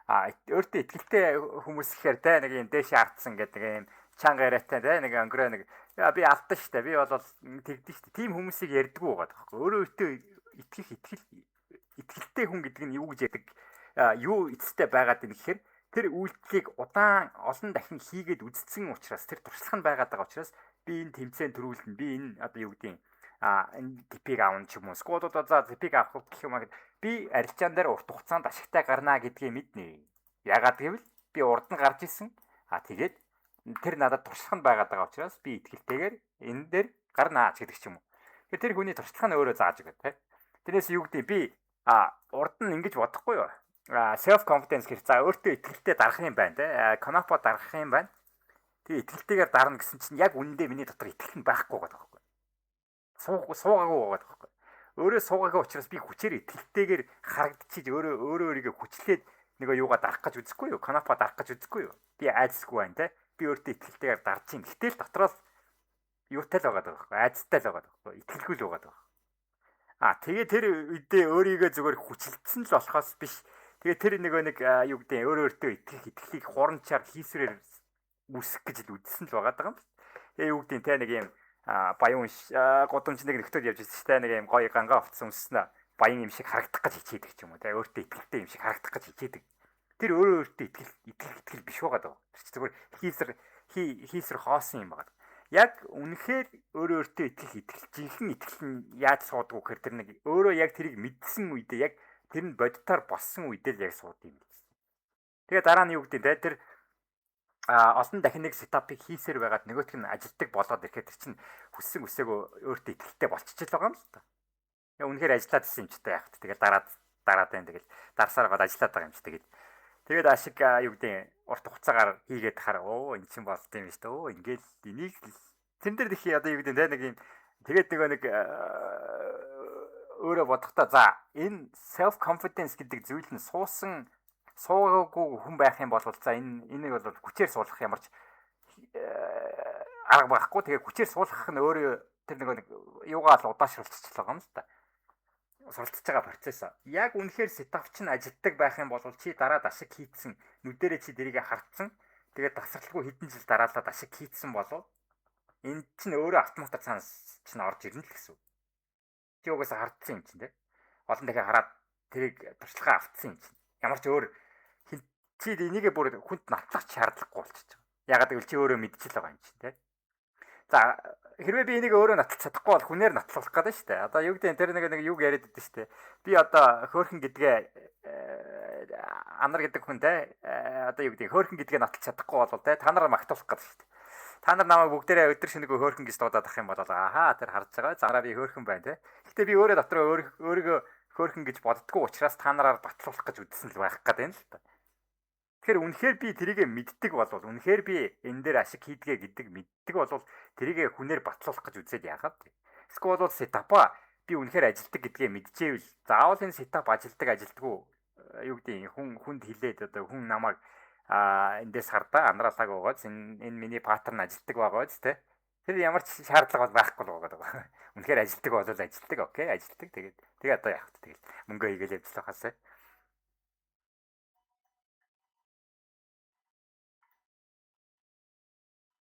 Өөртөө итгэлтэй хүмүүс гэхээр те нэг юм дээш артсан гэдэг юм чанга яриатай те нэг өнгөрөө нэг би алдсан штэ би бол тэгдэж штэ тийм хүмүүсийг ярьдаггүй байгаа байхгүй. Өөртөө итгэх итгэлтэй хүн гэдэг нь юу гэж яадаг юу эцэстээ байгаад байна гэхээр тэр үйлдэлийг удаан олон дахин хийгээд үзсэн учраас тэр туршлага нь байгаад байгаа учраас би энэ тэмцээн төрүүлнэ би энэ одоо юу гэдэг энэ типийг аавн ч юм уу сквадууд за типийг авах гэх юм аа би арилжаан дээр урт хугацаанд ашигтай гарнаа гэдгийг мэднэ. Ягаад гэвэл би урд нь гарч исэн. Тэгээд тэр надад туршлага нь байгаад байгаа учраас би итгэлтэйгээр энэ дээр гарнаа гэдэг ч юм уу. Тэгэхээр тэр хүний туршлага нь өөрөө зааж өгöd те. Тэрнээс юу гэдэг би урд нь ингэж бодохгүй юу. Self confidence гэх за өөртөө итгэлтэй дарах юм байна те. Канапа дарах юм байна. Тэгээ итгэлтэйгээр дарна гэсэн чинь яг үнэндээ миний дотор итгэл нь байхгүй байгаа байхгүй. Суугаагүй байгаа байхгүй. Өөрөө суугаагүй учраас би хүчээр итгэлтэйгээр харагдчихиж өөрийгөө хүчлээд нэг юугаа дарах гэж үзэхгүй юу? Канапа дарах гэж үзэхгүй юу? Би айцсгүй байна те. Би өөртөө итгэлтэйгээр дарж чинь. Гэтэл дотроос юутай л байгаа байхгүй. Айцтай л байгаа байхгүй. Итгэлгүй л байгаа байхгүй. Тэгээ тэр үедээ өөрийгөө зүгээр хүчлэлтсэн л болохоос биш. Тэгээ тэр нэг юу гэдэг өөртөө итгэлийг хуранчаар хийсрээр үсэх гэж л үдсэн л байгаа юм. Тэгээ юу гэдэг те нэг юм баян гудамжныг нөхдөд явж ирсэн чинь нэг юм гоё гангаа авцсан өмснө баян юм шиг харагдах гэж хичээдэг ч юм уу те өөртөө итгэлтэй юм шиг харагдах гэж хичээдэг. Тэр өөртөө итгэл биш байгаа даа. Тэр зүгээр хийсэр хоосон юм байна. Яг үнэхээр өөртөө итгэх жинхэнэ итгэл нь яаж сууддаг вэ гэхээр тэр нэг өөрөө яг тэрийг мэдсэн үедээ яг тэр нь бодитоор болсон үедээ л яг сууд юм. Тэгээ дараа нь юу гэдэг те тэр олон дахин нэг сетапыг хийсээр байгаад нөгөөх нь ажилтдаг болоод ирэхэд тэр чинь хүссэн үсээгөө өөртөө ихтэй болчихж байгаа юм л та. Яа үнэхээр ажиллаад ирсэн юм ч та яахт. Тэгэл дараад байна. Тэгэл дарсаар гад ажиллаад байгаа юм ч тэгээд ашиг юу гэдэг урт хугацаагаар хийгээд тахаар эн чинь болт юм шүү дээ. Ингээл энийг тэн дээр их одоо юу гэдэг нэг юм тэгээд нэг өөрөө бодохдоо за энэ self confidence гэдэг зүйл нь суугаагүй хүн байх юм бол за энийг бол хүчээр суулгах ямар ч арга байхгүй. Тэгээ хүчээр суулгах нь өөрөө тэр нэг юугаа л удаашруулчихж байгаа юм л та. Суралцж байгаа процесс. Яг үнэхээр сетап чинь ажилтдаг байх юм бол чи дараад ашиг хийцэн нүдэрээ чи дэрийг хартсан. Тэгээд тасралтгүй хэдэн жил дараалаад ашиг хийцэн болов энэ чинь өөрөө автоматар цаанаас чинь орж ирнэ л гэсэн. Чи угаасаа хардсан юм чинь те. Олон дахин хараад тэрийг туршлагаа автсан юм чинь. Ямар ч өөр чи энийгээ бүр хүнд натлах шаардлагагүй болчихж байгаа. Ягаад гэвэл чи өөрөө мэдчихэл байгаа юм чинь те. За хэрвээ би энийг өөрөө натлах чадахгүй бол хүнээр натлуулах гэдэг нь шүү дээ. Одоо юу гэдэг тэр нэг юг яриад байдаг шүү дээ. Би одоо хөөрхөн гэдгээ анар гэдэг хүн те одоо юу гэдэг хөөрхөн гэдгээ натлах чадахгүй бол те та нараа магтуулах гэдэг шүү дээ. Та нар намайг бүгдээрээ өдөр шинэгүй хөөрхөн гэж дуудаад ах юм бол ахаа тэр харж байгаа. Зараа би хөөрхөн байна те. Гэтэ би өөрөө дотроо өөрийгөө хөөрхөн гэж боддгоо учраас та нараар батлуулах гэж үдсэн л байх гэдэг юм л та. Тэгэхээр үнэхээр би тэрийг мэддэг болвол үнэхээр би энэ дээр ашиг хийдгээ гэдэг мэддэг болвол тэрийг хүнээр батлуулах гэж үзээд яагаад вэ? Эсвэл бол сетапа би үнэхээр ажилтдаг гэдгээ мэдчихэвэл заавал энэ сетап ажилтдаггүй юу гэдэг хүнд хилээд одоо хүн намайг эндээс хардаа анраалааг байгааз энэ миний паттерн ажилтдаг байгааз те. Тэр ямар ч шаардлага бол байхгүй л байгаа. Үнэхээр ажилтдаг бол ажилтдаг окей ажилтдаг тэгээд одоо яах вэ тэгэл мөнгө хийгээл явж л хасаа.